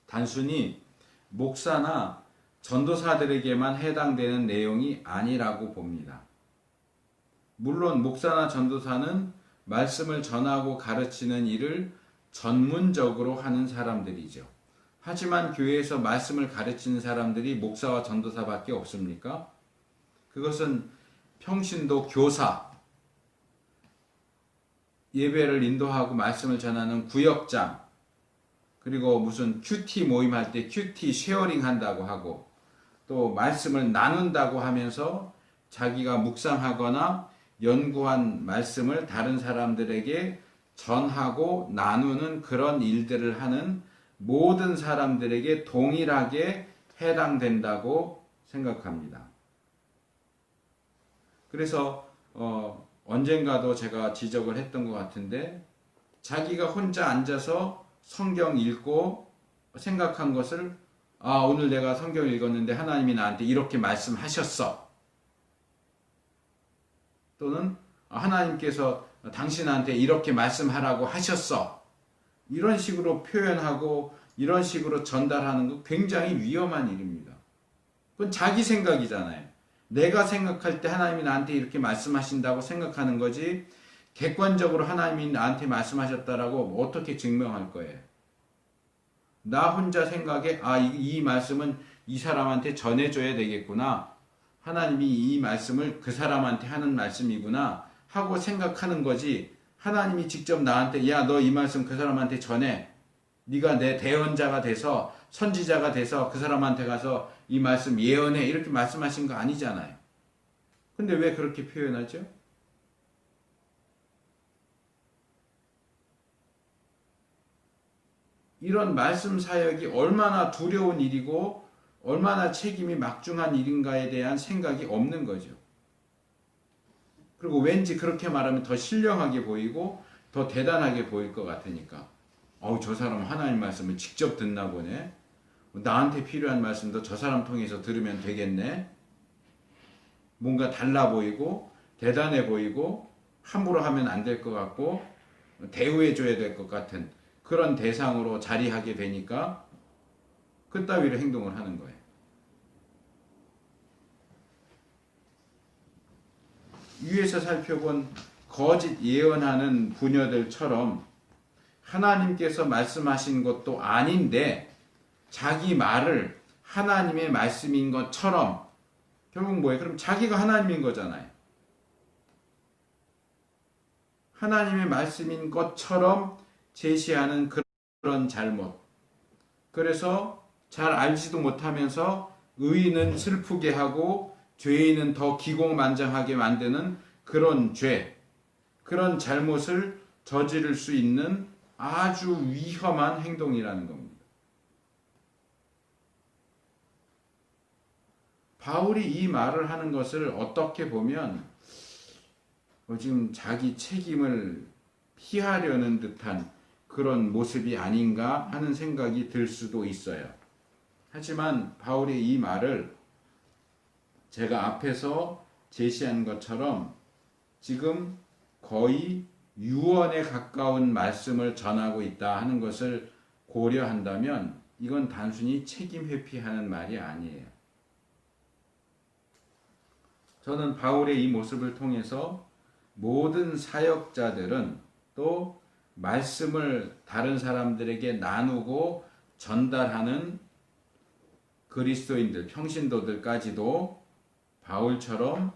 단순히 목사나 전도사들에게만 해당되는 내용이 아니라고 봅니다. 물론 목사나 전도사는 말씀을 전하고 가르치는 일을 전문적으로 하는 사람들이죠. 하지만 교회에서 말씀을 가르치는 사람들이 목사와 전도사밖에 없습니까? 그것은 평신도 교사, 예배를 인도하고 말씀을 전하는 구역장, 그리고 무슨 큐티 모임할 때 큐티 쉐어링 한다고 하고, 또 말씀을 나눈다고 하면서 자기가 묵상하거나 연구한 말씀을 다른 사람들에게 전하고 나누는 그런 일들을 하는 모든 사람들에게 동일하게 해당된다고 생각합니다. 그래서 언젠가도 제가 지적을 했던 것 같은데, 자기가 혼자 앉아서 성경 읽고 생각한 것을 오늘 내가 성경 읽었는데 하나님이 나한테 이렇게 말씀하셨어. 또는 하나님께서 당신한테 이렇게 말씀하라고 하셨어. 이런 식으로 표현하고 이런 식으로 전달하는 거 굉장히 위험한 일입니다. 그건 자기 생각이잖아요. 내가 생각할 때 하나님이 나한테 이렇게 말씀하신다고 생각하는 거지, 객관적으로 하나님이 나한테 말씀하셨다라고 어떻게 증명할 거예요? 나 혼자 생각에 이 말씀은 이 사람한테 전해줘야 되겠구나. 하나님이 이 말씀을 그 사람한테 하는 말씀이구나 하고 생각하는 거지, 하나님이 직접 나한테 야, 너 이 말씀 그 사람한테 전해. 네가 내 대언자가 돼서 선지자가 돼서 그 사람한테 가서 이 말씀 예언해. 이렇게 말씀하신 거 아니잖아요. 근데 왜 그렇게 표현하죠? 이런 말씀 사역이 얼마나 두려운 일이고 얼마나 책임이 막중한 일인가에 대한 생각이 없는 거죠. 그리고 왠지 그렇게 말하면 더 신령하게 보이고 더 대단하게 보일 것 같으니까, 저 사람은 하나님 말씀을 직접 듣나 보네. 나한테 필요한 말씀도 저 사람 통해서 들으면 되겠네. 뭔가 달라 보이고 대단해 보이고 함부로 하면 안 될 것 같고 대우해 줘야 될 것 같은 그런 대상으로 자리하게 되니까 그따위로 행동을 하는 거예요. 위에서 살펴본 거짓 예언하는 부녀들처럼 하나님께서 말씀하신 것도 아닌데 자기 말을 하나님의 말씀인 것처럼, 결국 뭐예요? 그럼 자기가 하나님인 거잖아요. 하나님의 말씀인 것처럼 제시하는 그런 잘못. 그래서 잘 알지도 못하면서 의인은 슬프게 하고 죄인은 더 기고만장하게 만드는 그런 죄, 그런 잘못을 저지를 수 있는 아주 위험한 행동이라는 겁니다. 바울이 이 말을 하는 것을 어떻게 보면 지금 자기 책임을 피하려는 듯한 그런 모습이 아닌가 하는 생각이 들 수도 있어요. 하지만 바울이 이 말을 제가 앞에서 제시한 것처럼 지금 거의 유언에 가까운 말씀을 전하고 있다 하는 것을 고려한다면 이건 단순히 책임 회피하는 말이 아니에요. 저는 바울의 이 모습을 통해서 모든 사역자들은 또 말씀을 다른 사람들에게 나누고 전달하는 그리스도인들, 평신도들까지도 바울처럼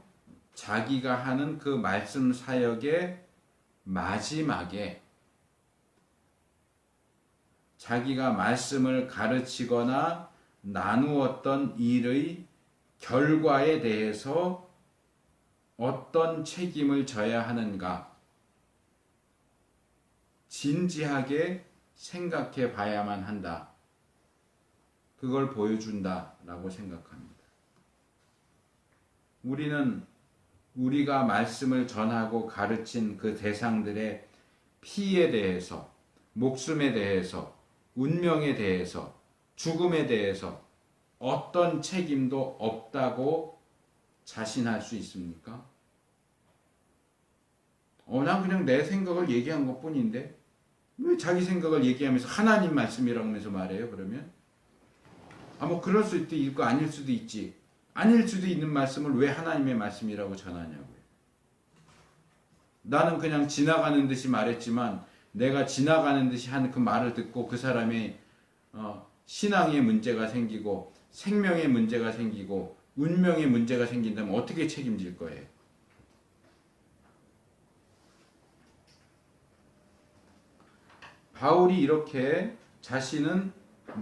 자기가 하는 그 말씀 사역의 마지막에 자기가 말씀을 가르치거나 나누었던 일의 결과에 대해서 어떤 책임을 져야 하는가 진지하게 생각해 봐야만 한다. 그걸 보여준다라고 생각합니다. 우리는 우리가 말씀을 전하고 가르친 그 대상들의 피에 대해서, 목숨에 대해서, 운명에 대해서, 죽음에 대해서 어떤 책임도 없다고 자신할 수 있습니까? 난 그냥 내 생각을 얘기한 것 뿐인데 왜 자기 생각을 얘기하면서 하나님 말씀이라고 하면서 말해요, 그러면? 뭐 그럴 수도 있고 아닐 수도 있지. 아닐 수도 있는 말씀을 왜 하나님의 말씀이라고 전하냐고요. 나는 그냥 지나가는 듯이 말했지만 내가 지나가는 듯이 한 그 말을 듣고 그 사람의 신앙에 문제가 생기고 생명에 문제가 생기고 운명에 문제가 생긴다면 어떻게 책임질 거예요? 바울이 이렇게 자신은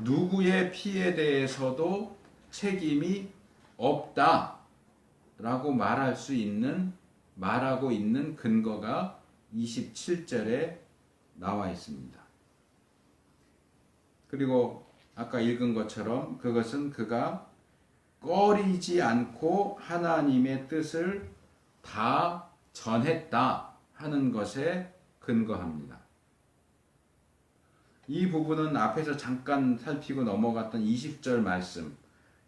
누구의 피에 대해서도 책임이 없다라고 말하고 있는 근거가 27절에 나와 있습니다. 그리고 아까 읽은 것처럼 그것은 그가 꺼리지 않고 하나님의 뜻을 다 전했다 하는 것에 근거합니다. 이 부분은 앞에서 잠깐 살피고 넘어갔던 20절 말씀,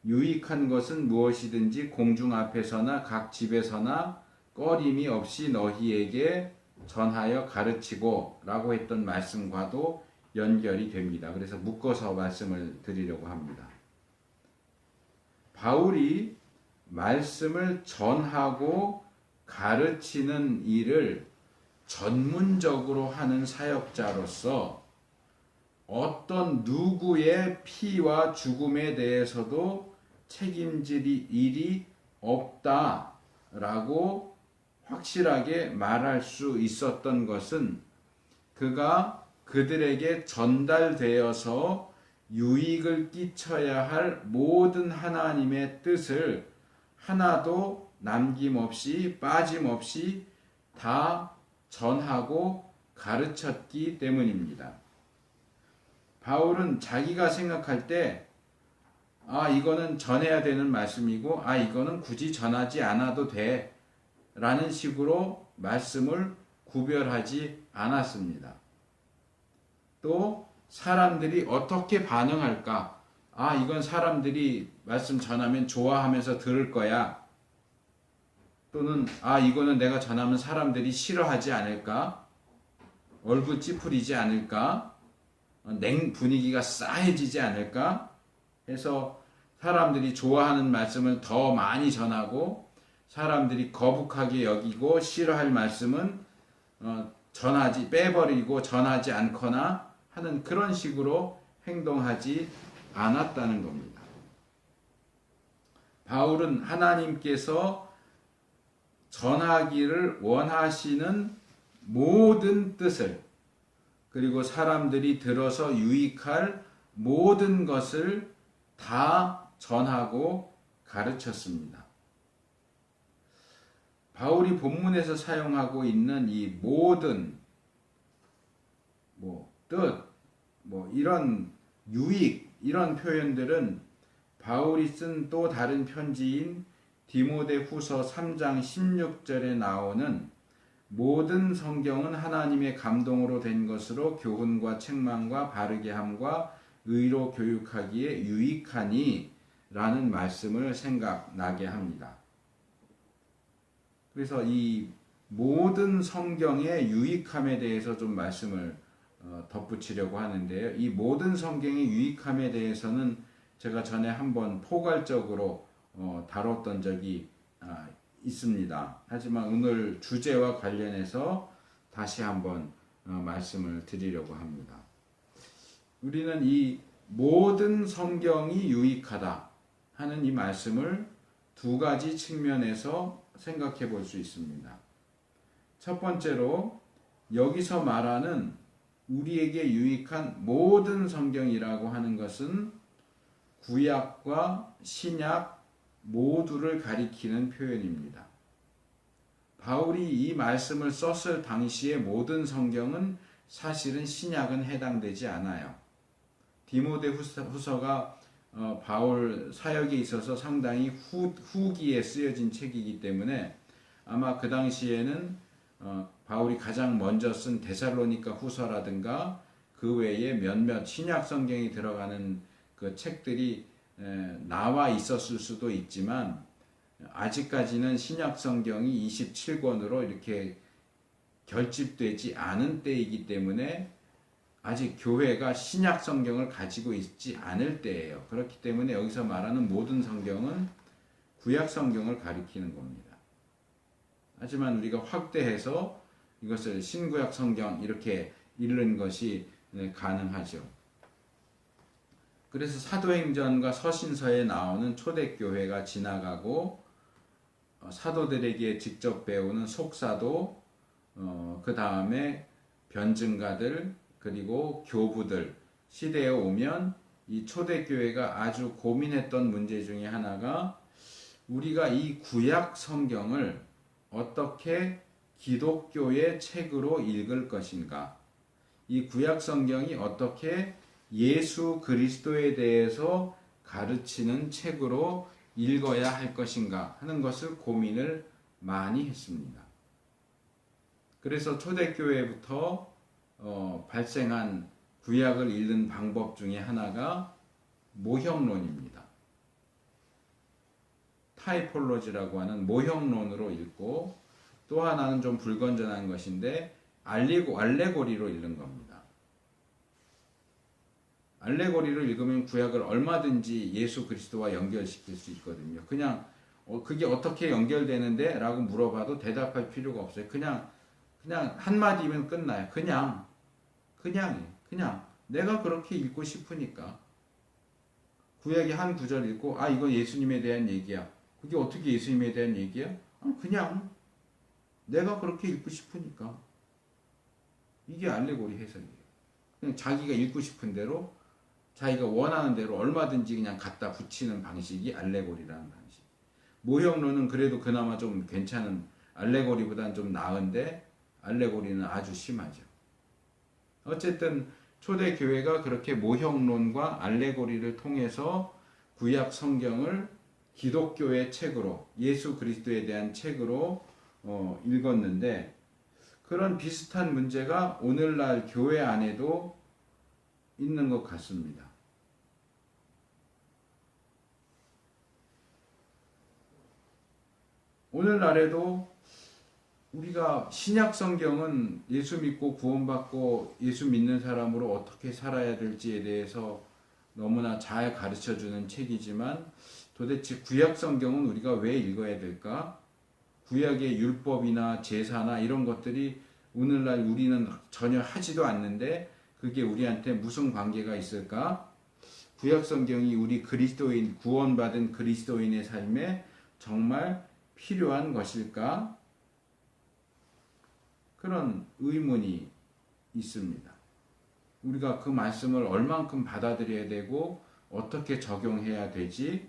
유익한 것은 무엇이든지 공중 앞에서나 각 집에서나 꺼림이 없이 너희에게 전하여 가르치고 라고 했던 말씀과도 연결이 됩니다. 그래서 묶어서 말씀을 드리려고 합니다. 바울이 말씀을 전하고 가르치는 일을 전문적으로 하는 사역자로서 어떤 누구의 피와 죽음에 대해서도 책임질 일이 없다라고 확실하게 말할 수 있었던 것은 그가 그들에게 전달되어서 유익을 끼쳐야 할 모든 하나님의 뜻을 하나도 남김없이 빠짐없이 다 전하고 가르쳤기 때문입니다. 바울은 자기가 생각할 때 이거는 전해야 되는 말씀이고 이거는 굳이 전하지 않아도 돼 라는 식으로 말씀을 구별하지 않았습니다. 또 사람들이 어떻게 반응할까? 이건 사람들이 말씀 전하면 좋아하면서 들을 거야. 또는 이거는 내가 전하면 사람들이 싫어하지 않을까? 얼굴 찌푸리지 않을까? 분위기가 싸해지지 않을까? 해서 사람들이 좋아하는 말씀을 더 많이 전하고 사람들이 거북하게 여기고 싫어할 말씀은 빼버리고 전하지 않거나 하는 그런 식으로 행동하지 않았다는 겁니다. 바울은 하나님께서 전하기를 원하시는 모든 뜻을 그리고 사람들이 들어서 유익할 모든 것을 다 전하고 가르쳤습니다. 바울이 본문에서 사용하고 있는 이 모든 뜻, 이런 유익, 이런 표현들은 바울이 쓴 또 다른 편지인 디모데후서 3장 16절에 나오는 모든 성경은 하나님의 감동으로 된 것으로 교훈과 책망과 바르게 함과 의로 교육하기에 유익하니 라는 말씀을 생각나게 합니다. 그래서 이 모든 성경의 유익함에 대해서 좀 말씀을 덧붙이려고 하는데요. 이 모든 성경의 유익함에 대해서는 제가 전에 한번 포괄적으로 다뤘던 적이 있습니다. 하지만 오늘 주제와 관련해서 다시 한번 말씀을 드리려고 합니다. 우리는 이 모든 성경이 유익하다 하는 이 말씀을 두 가지 측면에서 생각해 볼 수 있습니다. 첫 번째로 여기서 말하는 우리에게 유익한 모든 성경이라고 하는 것은 구약과 신약 모두를 가리키는 표현입니다. 바울이 이 말씀을 썼을 당시의 모든 성경은 사실은 신약은 해당되지 않아요. 디모데 후서가 바울 사역에 있어서 상당히 후기에 쓰여진 책이기 때문에 아마 그 당시에는 바울이 가장 먼저 쓴 데살로니가 후서라든가 그 외에 몇몇 신약 성경이 들어가는 그 책들이 나와 있었을 수도 있지만 아직까지는 신약 성경이 27권으로 이렇게 결집되지 않은 때이기 때문에 아직 교회가 신약 성경을 가지고 있지 않을 때예요. 그렇기 때문에 여기서 말하는 모든 성경은 구약 성경을 가리키는 겁니다. 하지만 우리가 확대해서 이것을 신구약 성경 이렇게 읽는 것이 가능하죠. 그래서 사도행전과 서신서에 나오는 초대교회가 지나가고 사도들에게 직접 배우는 속사도, 그 다음에 변증가들, 그리고 교부들 시대에 오면 이 초대교회가 아주 고민했던 문제 중에 하나가 우리가 이 구약 성경을 어떻게 기독교의 책으로 읽을 것인가, 이 구약 성경이 어떻게 예수 그리스도에 대해서 가르치는 책으로 읽어야 할 것인가 하는 것을 고민을 많이 했습니다. 그래서 초대교회부터 발생한 구약을 읽는 방법 중에 하나가 모형론입니다. 타이폴로지라고 하는 모형론으로 읽고, 또 하나는 좀 불건전한 것인데 알레고리로 읽는 겁니다. 알레고리로 읽으면 구약을 얼마든지 예수 그리스도와 연결시킬 수 있거든요. 그냥 그게 어떻게 연결되는데? 라고 물어봐도 대답할 필요가 없어요. 그냥 한마디면 끝나요. 그냥 내가 그렇게 읽고 싶으니까. 구약의 한 구절 읽고 이건 예수님에 대한 얘기야. 그게 어떻게 예수님에 대한 얘기야? 그냥 내가 그렇게 읽고 싶으니까. 이게 알레고리 해석이에요. 그냥 자기가 읽고 싶은 대로, 자기가 원하는 대로 얼마든지 그냥 갖다 붙이는 방식이 알레고리라는 방식. 모형론은 그래도 그나마 좀 괜찮은, 알레고리보다는 좀 나은데 알레고리는 아주 심하죠. 어쨌든 초대교회가 그렇게 모형론과 알레고리를 통해서 구약 성경을 기독교의 책으로, 예수 그리스도에 대한 책으로 읽었는데, 그런 비슷한 문제가 오늘날 교회 안에도 있는 것 같습니다. 오늘날에도 우리가 신약 성경은 예수 믿고 구원받고 예수 믿는 사람으로 어떻게 살아야 될지에 대해서 너무나 잘 가르쳐주는 책이지만, 도대체 구약 성경은 우리가 왜 읽어야 될까? 구약의 율법이나 제사나 이런 것들이 오늘날 우리는 전혀 하지도 않는데 그게 우리한테 무슨 관계가 있을까? 구약 성경이 우리 그리스도인, 구원받은 그리스도인의 삶에 정말 필요한 것일까? 그런 의문이 있습니다. 우리가 그 말씀을 얼만큼 받아들여야 되고 어떻게 적용해야 되지?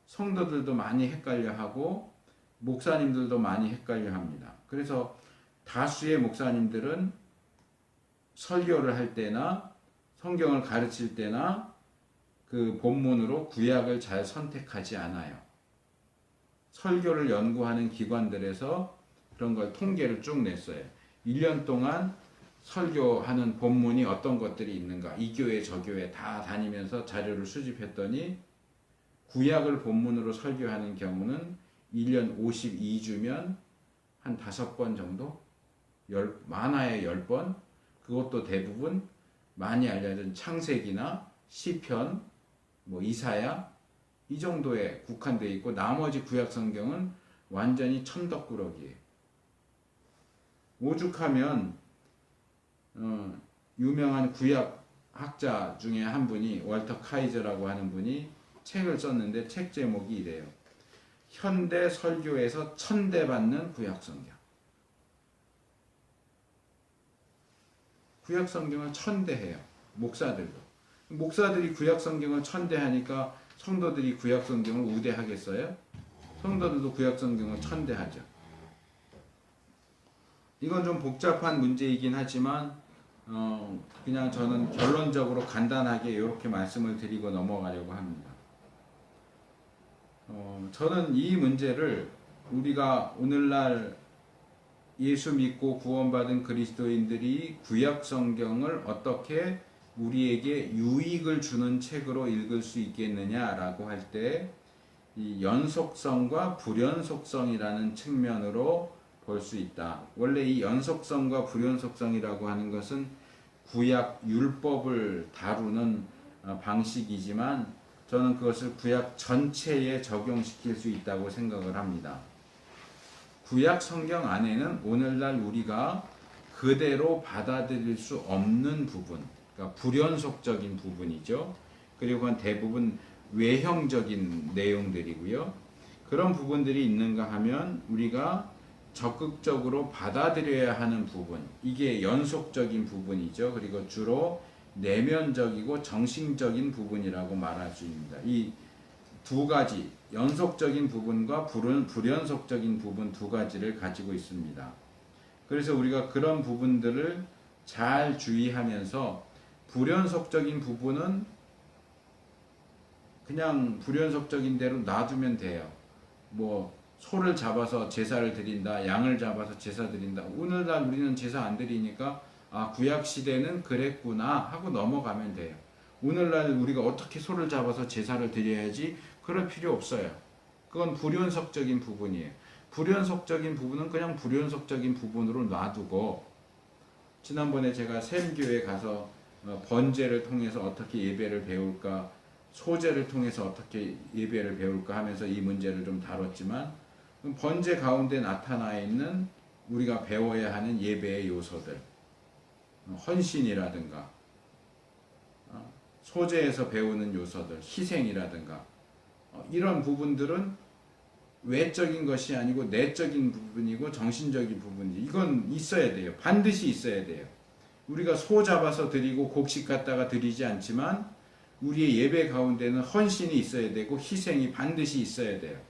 성도들도 많이 헷갈려하고 목사님들도 많이 헷갈려합니다. 그래서 다수의 목사님들은 설교를 할 때나 성경을 가르칠 때나 그 본문으로 구약을 잘 선택하지 않아요. 설교를 연구하는 기관들에서 그런 걸 통계를 쭉 냈어요. 1년 동안 설교하는 본문이 어떤 것들이 있는가, 이 교회 저 교회 다 다니면서 자료를 수집했더니 구약을 본문으로 설교하는 경우는 1년 52주면 한 5번 정도? 많아야 10번? 그것도 대부분 많이 알려진 창세기나 시편, 이사야 이 정도에 국한되어 있고, 나머지 구약 성경은 완전히 천덕꾸러기예요. 오죽하면 유명한 구약 학자 중에 한 분이 월터 카이저라고 하는 분이 책을 썼는데 책 제목이 이래요. 현대 설교에서 천대받는 구약성경. 구약성경을 천대해요. 목사들도. 목사들이 구약성경을 천대하니까 성도들이 구약성경을 우대하겠어요? 성도들도 구약성경을 천대하죠. 이건 좀 복잡한 문제이긴 하지만 그냥 저는 결론적으로 간단하게 이렇게 말씀을 드리고 넘어가려고 합니다. 저는 이 문제를 우리가 오늘날 예수 믿고 구원받은 그리스도인들이 구약 성경을 어떻게 우리에게 유익을 주는 책으로 읽을 수 있겠느냐라고 할 때 이 연속성과 불연속성이라는 측면으로 볼 수 있다. 원래 이 연속성과 불연속성이라고 하는 것은 구약 율법을 다루는 방식이지만 저는 그것을 구약 전체에 적용시킬 수 있다고 생각을 합니다. 구약 성경 안에는 오늘날 우리가 그대로 받아들일 수 없는 부분, 그러니까 불연속적인 부분이죠. 그리고 그건 대부분 외형적인 내용들이고요. 그런 부분들이 있는가 하면 우리가 적극적으로 받아들여야 하는 부분, 이게 연속적인 부분이죠. 그리고 주로 내면적이고 정신적인 부분이라고 말할 수 있습니다. 이 두 가지, 연속적인 부분과 불연속적인 부분 두 가지를 가지고 있습니다. 그래서 우리가 그런 부분들을 잘 주의하면서 불연속적인 부분은 그냥 불연속적인 대로 놔두면 돼요. 뭐 소를 잡아서 제사를 드린다, 양을 잡아서 제사 드린다. 오늘날 우리는 제사 안 드리니까 아, 구약 시대는 그랬구나 하고 넘어가면 돼요. 오늘날 우리가 어떻게 소를 잡아서 제사를 드려야지 그럴 필요 없어요. 그건 불연속적인 부분이에요. 불연속적인 부분은 그냥 불연속적인 부분으로 놔두고, 지난번에 제가 샘교회 가서 번제를 통해서 어떻게 예배를 배울까, 소제를 통해서 어떻게 예배를 배울까 하면서 이 문제를 좀 다뤘지만, 번제 가운데 나타나 있는 우리가 배워야 하는 예배의 요소들, 헌신이라든가 소제에서 배우는 요소들, 희생이라든가 이런 부분들은 외적인 것이 아니고 내적인 부분이고 정신적인 부분이, 이건 있어야 돼요. 반드시 있어야 돼요. 우리가 소 잡아서 드리고 곡식 갖다가 드리지 않지만 우리의 예배 가운데는 헌신이 있어야 되고 희생이 반드시 있어야 돼요.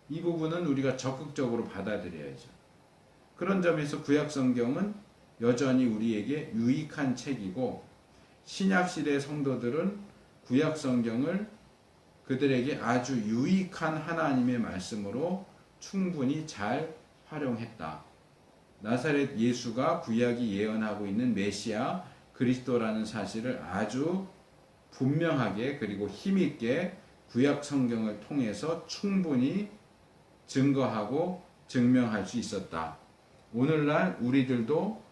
이 부분은 우리가 적극적으로 받아들여야죠. 그런 점에서 구약 성경은 여전히 우리에게 유익한 책이고, 신약시대 성도들은 구약 성경을 그들에게 아주 유익한 하나님의 말씀으로 충분히 잘 활용했다. 나사렛 예수가 구약이 예언하고 있는 메시아 그리스도라는 사실을 아주 분명하게 그리고 힘있게 구약 성경을 통해서 충분히 증거하고 증명할 수 있었다. 오늘날 우리들도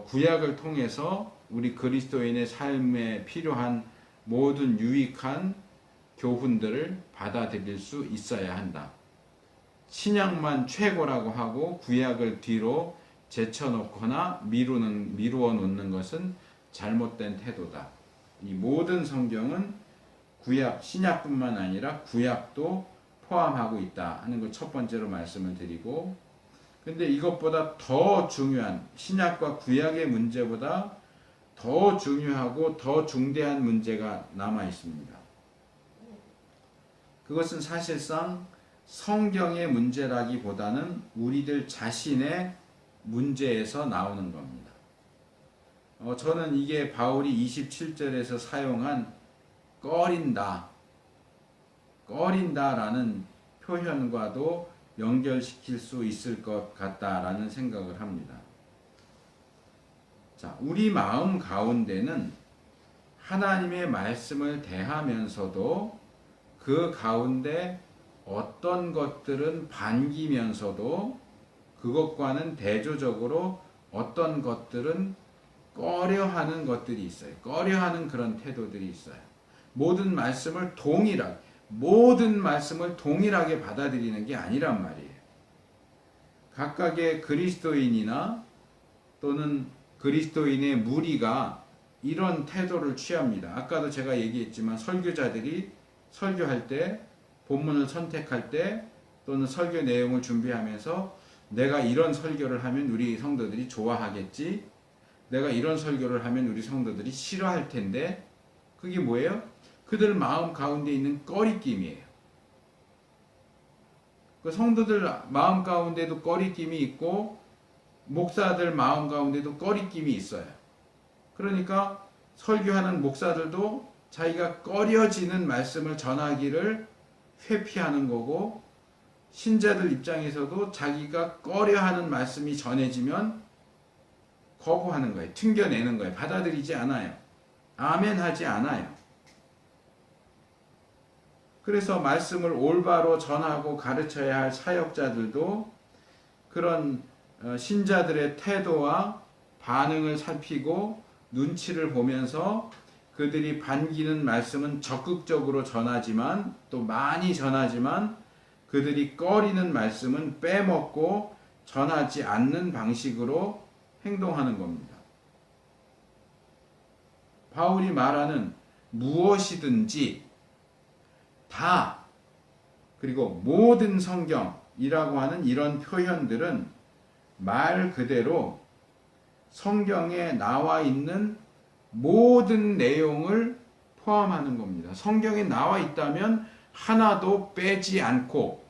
구약을 통해서 우리 그리스도인의 삶에 필요한 모든 유익한 교훈들을 받아들일 수 있어야 한다. 신약만 최고라고 하고 구약을 뒤로 제쳐놓거나 미루어 놓는 것은 잘못된 태도다. 이 모든 성경은 구약, 신약뿐만 아니라 구약도 포함하고 있다 하는 걸 첫 번째로 말씀을 드리고, 근데 이것보다 더 중요한, 신약과 구약의 문제보다 더 중요하고 더 중대한 문제가 남아 있습니다. 그것은 사실상 성경의 문제라기보다는 우리들 자신의 문제에서 나오는 겁니다. 저는 이게 바울이 27절에서 사용한 꺼린다라는 표현과도 연결시킬 수 있을 것 같다라는 생각을 합니다. 자, 우리 마음 가운데는 하나님의 말씀을 대하면서도 그 가운데 어떤 것들은 반기면서도 그것과는 대조적으로 어떤 것들은 꺼려하는 것들이 있어요. 꺼려하는 그런 태도들이 있어요. 모든 말씀을 동일하게 받아들이는 게 아니란 말이에요. 각각의 그리스도인이나 또는 그리스도인의 무리가 이런 태도를 취합니다. 아까도 제가 얘기했지만 설교자들이 설교할 때, 본문을 선택할 때 또는 설교 내용을 준비하면서 내가 이런 설교를 하면 우리 성도들이 좋아하겠지, 내가 이런 설교를 하면 우리 성도들이 싫어할 텐데, 그게 뭐예요? 그들 마음 가운데 있는 꺼리낌이에요. 그 성도들 마음 가운데도 꺼리낌이 있고 목사들 마음 가운데도 꺼리낌이 있어요. 그러니까 설교하는 목사들도 자기가 꺼려지는 말씀을 전하기를 회피하는 거고, 신자들 입장에서도 자기가 꺼려하는 말씀이 전해지면 거부하는 거예요. 튕겨내는 거예요. 받아들이지 않아요. 아멘 하지 않아요. 그래서 말씀을 올바로 전하고 가르쳐야 할 사역자들도 그런 신자들의 태도와 반응을 살피고 눈치를 보면서 그들이 반기는 말씀은 적극적으로 전하지만, 또 많이 전하지만 그들이 꺼리는 말씀은 빼먹고 전하지 않는 방식으로 행동하는 겁니다. 바울이 말하는 무엇이든지 다, 그리고 모든 성경이라고 하는 이런 표현들은 말 그대로 성경에 나와 있는 모든 내용을 포함하는 겁니다. 성경에 나와 있다면 하나도 빼지 않고,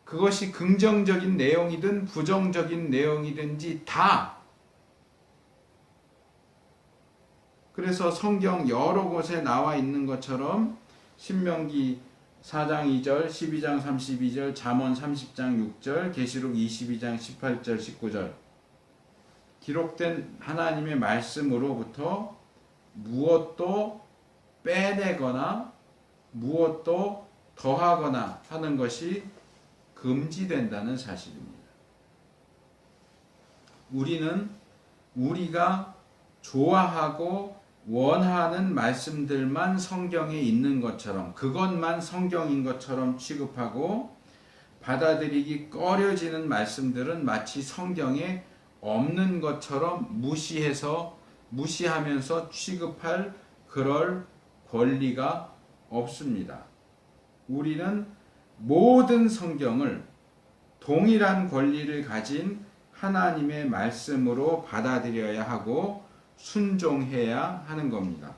그것이 긍정적인 내용이든 부정적인 내용이든지 다. 그래서 성경 여러 곳에 나와 있는 것처럼 신명기 4장 2절, 12장 32절, 잠언 30장 6절, 계시록 22장 18절, 19절 기록된 하나님의 말씀으로부터 무엇도 빼내거나 무엇도 더하거나 하는 것이 금지된다는 사실입니다. 우리는 우리가 좋아하고 원하는 말씀들만 성경에 있는 것처럼, 그것만 성경인 것처럼 취급하고, 받아들이기 꺼려지는 말씀들은 마치 성경에 없는 것처럼 무시하면서 취급할 그럴 권리가 없습니다. 우리는 모든 성경을 동일한 권리를 가진 하나님의 말씀으로 받아들여야 하고 순종해야 하는 겁니다.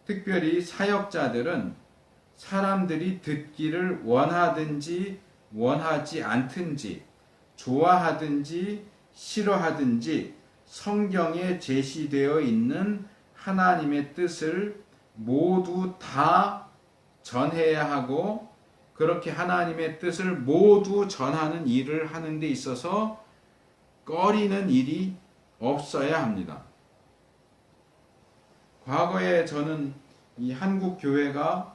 특별히 사역자들은 사람들이 듣기를 원하든지 원하지 않든지, 좋아하든지 싫어하든지 성경에 제시되어 있는 하나님의 뜻을 모두 다 전해야 하고, 그렇게 하나님의 뜻을 모두 전하는 일을 하는 데 있어서 꺼리는 일이 없어야 합니다. 과거에 저는 이 한국 교회가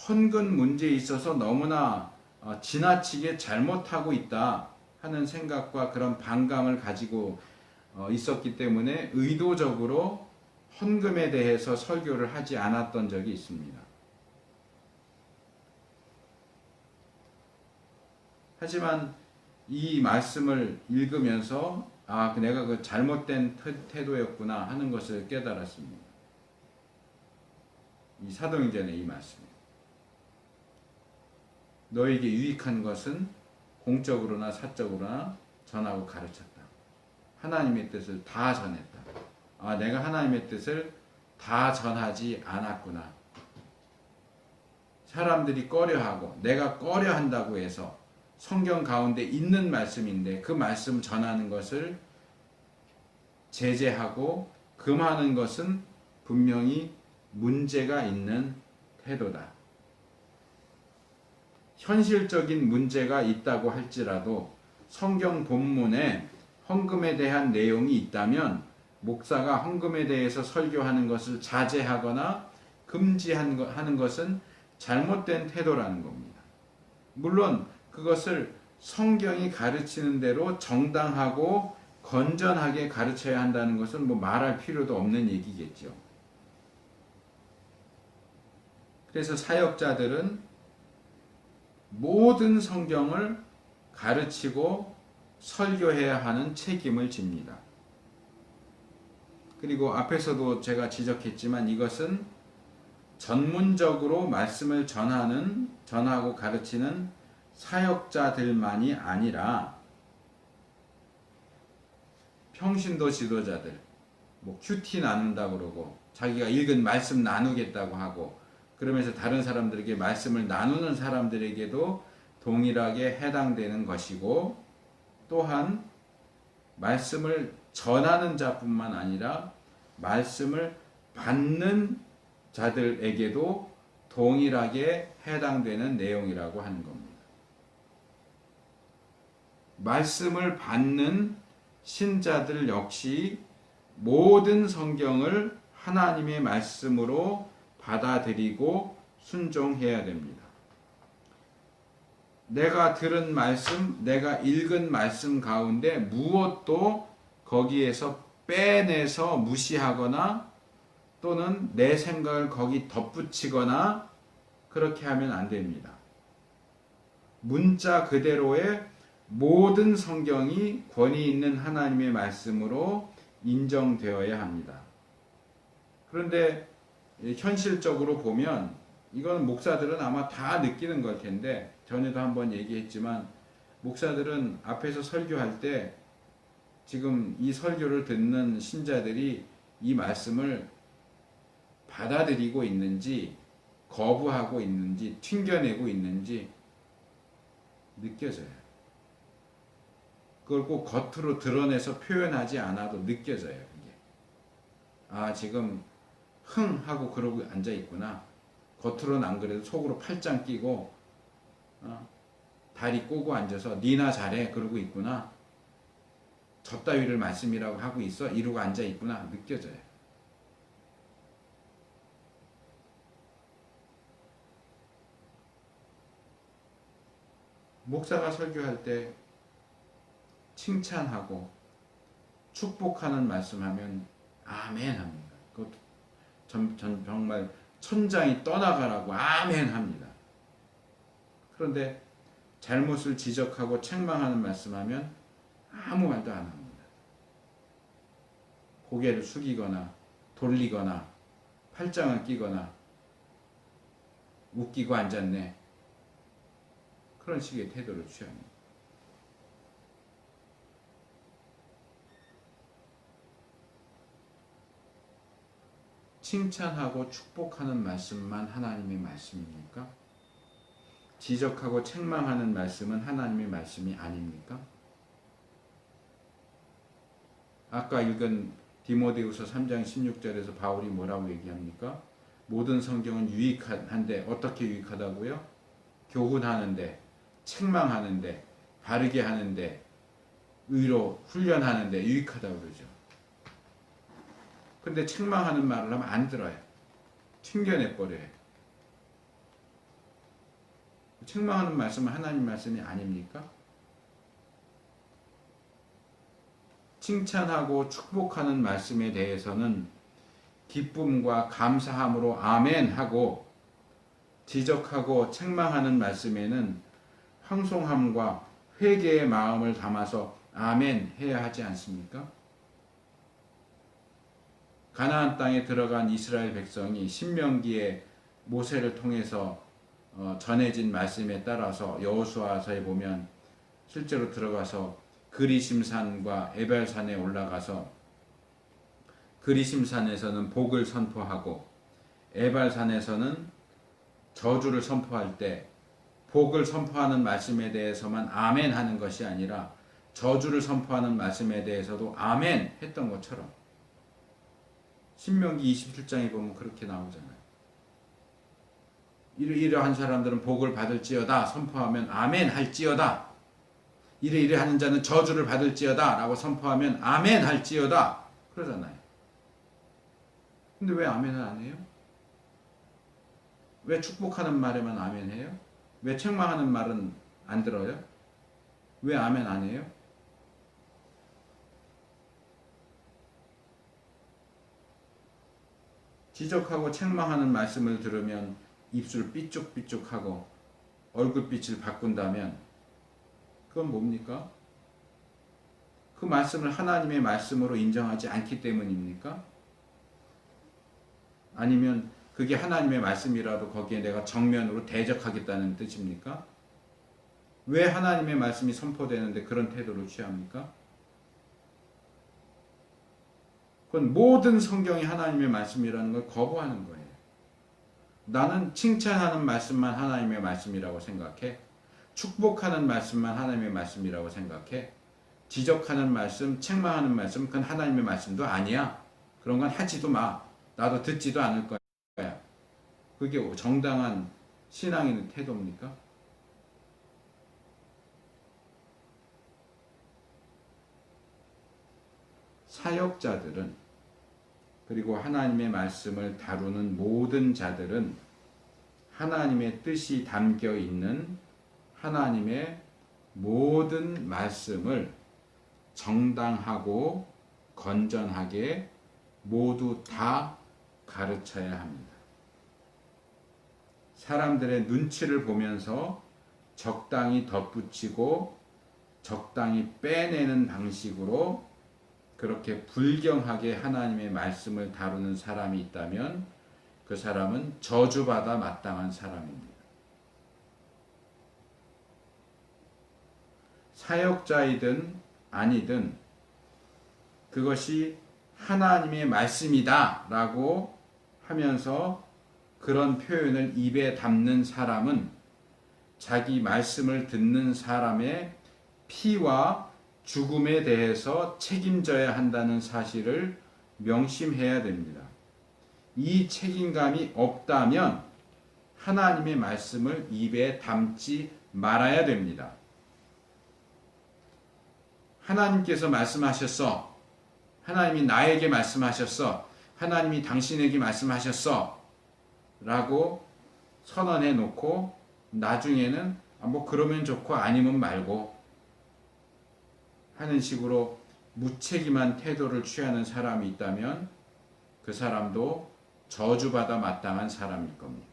헌금 문제에 있어서 너무나 지나치게 잘못하고 있다 하는 생각과 그런 반감을 가지고 있었기 때문에 의도적으로 헌금에 대해서 설교를 하지 않았던 적이 있습니다. 하지만 이 말씀을 읽으면서 내가 그 잘못된 태도였구나 하는 것을 깨달았습니다. 이 사도행전의 이 말씀. 너에게 유익한 것은 공적으로나 사적으로나 전하고 가르쳤다. 하나님의 뜻을 다 전했다. 내가 하나님의 뜻을 다 전하지 않았구나. 사람들이 꺼려하고 내가 꺼려한다고 해서 성경 가운데 있는 말씀인데 그 말씀 전하는 것을 제재하고 금하는 것은 분명히 문제가 있는 태도다. 현실적인 문제가 있다고 할지라도 성경 본문에 헌금에 대한 내용이 있다면 목사가 헌금에 대해서 설교하는 것을 자제하거나 금지하는 것은 잘못된 태도라는 겁니다. 물론 그것을 성경이 가르치는 대로 정당하고 건전하게 가르쳐야 한다는 것은 말할 필요도 없는 얘기겠죠. 그래서 사역자들은 모든 성경을 가르치고 설교해야 하는 책임을 집니다. 그리고 앞에서도 제가 지적했지만 이것은 전문적으로 말씀을 전하고 가르치는 사역자들만이 아니라 평신도 지도자들, 뭐 큐티 나눈다 그러고 자기가 읽은 말씀 나누겠다고 하고 그러면서 다른 사람들에게 말씀을 나누는 사람들에게도 동일하게 해당되는 것이고, 또한 말씀을 전하는 자뿐만 아니라 말씀을 받는 자들에게도 동일하게 해당되는 내용이라고 하는 겁니다. 말씀을 받는 신자들 역시 모든 성경을 하나님의 말씀으로 받아들이고 순종해야 됩니다. 내가 들은 말씀, 내가 읽은 말씀 가운데 무엇도 거기에서 빼내서 무시하거나 또는 내 생각을 거기 덧붙이거나 그렇게 하면 안 됩니다. 문자 그대로의 모든 성경이 권위 있는 하나님의 말씀으로 인정되어야 합니다. 그런데 현실적으로 보면 이건 목사들은 아마 다 느끼는 걸 텐데, 전에도 한번 얘기했지만 목사들은 앞에서 설교할 때 지금 이 설교를 듣는 신자들이 이 말씀을 받아들이고 있는지 거부하고 있는지 튕겨내고 있는지 느껴져요. 그걸 꼭 겉으로 드러내서 표현하지 않아도 느껴져요. 이게. 아, 지금 흥 하고 그러고 앉아 있구나. 겉으로는 안 그래도 속으로 팔짱 끼고 다리 꼬고 앉아서 니나 잘해 그러고 있구나. 저따위를 말씀이라고 하고 있어 이러고 앉아 있구나 느껴져요. 목사가 설교할 때 칭찬하고 축복하는 말씀하면 아멘 합니다. 그것도 정말 천장이 떠나가라고 아멘 합니다. 그런데 잘못을 지적하고 책망하는 말씀하면 아무 말도 안 합니다. 고개를 숙이거나 돌리거나 팔짱을 끼거나 웃기고 앉았네. 그런 식의 태도를 취합니다. 칭찬하고 축복하는 말씀만 하나님의 말씀입니까? 지적하고 책망하는 말씀은 하나님의 말씀이 아닙니까? 아까 읽은 디모데후서 3장 16절에서 바울이 뭐라고 얘기합니까? 모든 성경은 유익한데 어떻게 유익하다고요? 교훈하는데, 책망하는데, 바르게 하는데, 의로 훈련하는데 유익하다고 그러죠. 근데 책망하는 말을 하면 안 들어요. 튕겨내버려요. 책망하는 말씀은 하나님 말씀이 아닙니까? 칭찬하고 축복하는 말씀에 대해서는 기쁨과 감사함으로 아멘 하고, 지적하고 책망하는 말씀에는 황송함과 회개의 마음을 담아서 아멘 해야 하지 않습니까? 가나안 땅에 들어간 이스라엘 백성이 신명기에 모세를 통해서 전해진 말씀에 따라서 여호수아서에 보면 실제로 들어가서 그리심산과 에발산에 올라가서 그리심산에서는 복을 선포하고 에발산에서는 저주를 선포할 때 복을 선포하는 말씀에 대해서만 아멘 하는 것이 아니라 저주를 선포하는 말씀에 대해서도 아멘 했던 것처럼 신명기 27장에 보면 그렇게 나오잖아요. 이러한 사람들은 복을 받을지어다 선포하면 아멘 할지어다. 이래 하는 자는 저주를 받을지어다 라고 선포하면 아멘 할지어다 그러잖아요. 근데 왜 아멘을 안 해요? 왜 축복하는 말에만 아멘 해요? 왜 책망하는 말은 안 들어요? 왜 아멘 안 해요? 지적하고 책망하는 말씀을 들으면 입술 삐쭉삐쭉하고 얼굴빛을 바꾼다면 그건 뭡니까? 그 말씀을 하나님의 말씀으로 인정하지 않기 때문입니까? 아니면 그게 하나님의 말씀이라도 거기에 내가 정면으로 대적하겠다는 뜻입니까? 왜 하나님의 말씀이 선포되는데 그런 태도를 취합니까? 그건 모든 성경이 하나님의 말씀이라는 걸 거부하는 거예요. 나는 칭찬하는 말씀만 하나님의 말씀이라고 생각해. 축복하는 말씀만 하나님의 말씀이라고 생각해. 지적하는 말씀, 책망하는 말씀, 그건 하나님의 말씀도 아니야. 그런 건 하지도 마. 나도 듣지도 않을 거야. 그게 정당한 신앙인의 태도입니까? 사역자들은, 그리고 하나님의 말씀을 다루는 모든 자들은 하나님의 뜻이 담겨 있는 하나님의 모든 말씀을 정당하고 건전하게 모두 다 가르쳐야 합니다. 사람들의 눈치를 보면서 적당히 덧붙이고 적당히 빼내는 방식으로 그렇게 불경하게 하나님의 말씀을 다루는 사람이 있다면 그 사람은 저주받아 마땅한 사람입니다. 사역자이든 아니든 그것이 하나님의 말씀이다 라고 하면서 그런 표현을 입에 담는 사람은 자기 말씀을 듣는 사람의 피와 죽음에 대해서 책임져야 한다는 사실을 명심해야 됩니다. 이 책임감이 없다면 하나님의 말씀을 입에 담지 말아야 됩니다. 하나님께서 말씀하셨어. 하나님이 나에게 말씀하셨어. 하나님이 당신에게 말씀하셨어. 라고 선언해 놓고 나중에는 뭐 그러면 좋고 아니면 말고 하는 식으로 무책임한 태도를 취하는 사람이 있다면 그 사람도 저주받아 마땅한 사람일 겁니다.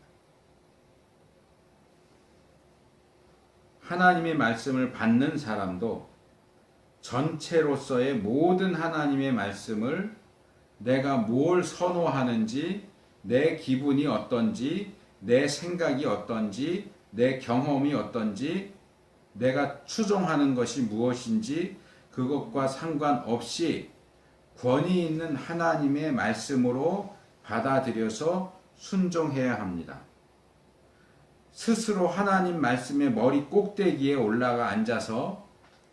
하나님의 말씀을 받는 사람도 전체로서의 모든 하나님의 말씀을 내가 뭘 선호하는지, 내 기분이 어떤지, 내 생각이 어떤지, 내 경험이 어떤지, 내가 추종하는 것이 무엇인지 그것과 상관없이 권위 있는 하나님의 말씀으로 받아들여서 순종해야 합니다. 스스로 하나님 말씀의 머리 꼭대기에 올라가 앉아서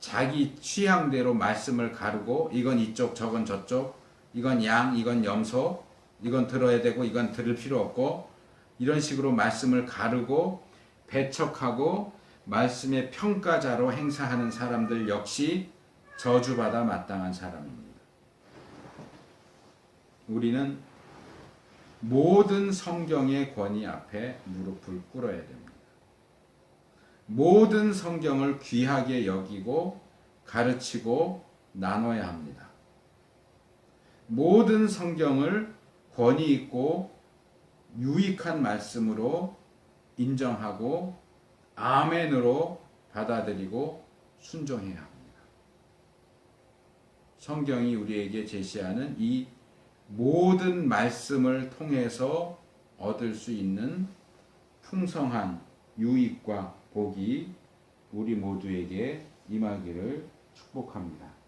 자기 취향대로 말씀을 가르고 이건 이쪽 저건 저쪽 이건 양 이건 염소 이건 들어야 되고 이건 들을 필요 없고 이런 식으로 말씀을 가르고 배척하고 말씀의 평가자로 행사하는 사람들 역시 저주받아 마땅한 사람입니다. 우리는 모든 성경의 권위 앞에 무릎을 꿇어야 됩니다. 모든 성경을 귀하게 여기고 가르치고 나눠야 합니다. 모든 성경을 권위 있고 유익한 말씀으로 인정하고 아멘으로 받아들이고 순종해야 합니다. 성경이 우리에게 제시하는 이 모든 말씀을 통해서 얻을 수 있는 풍성한 유익과 복이 우리 모두에게 임하기를 축복합니다.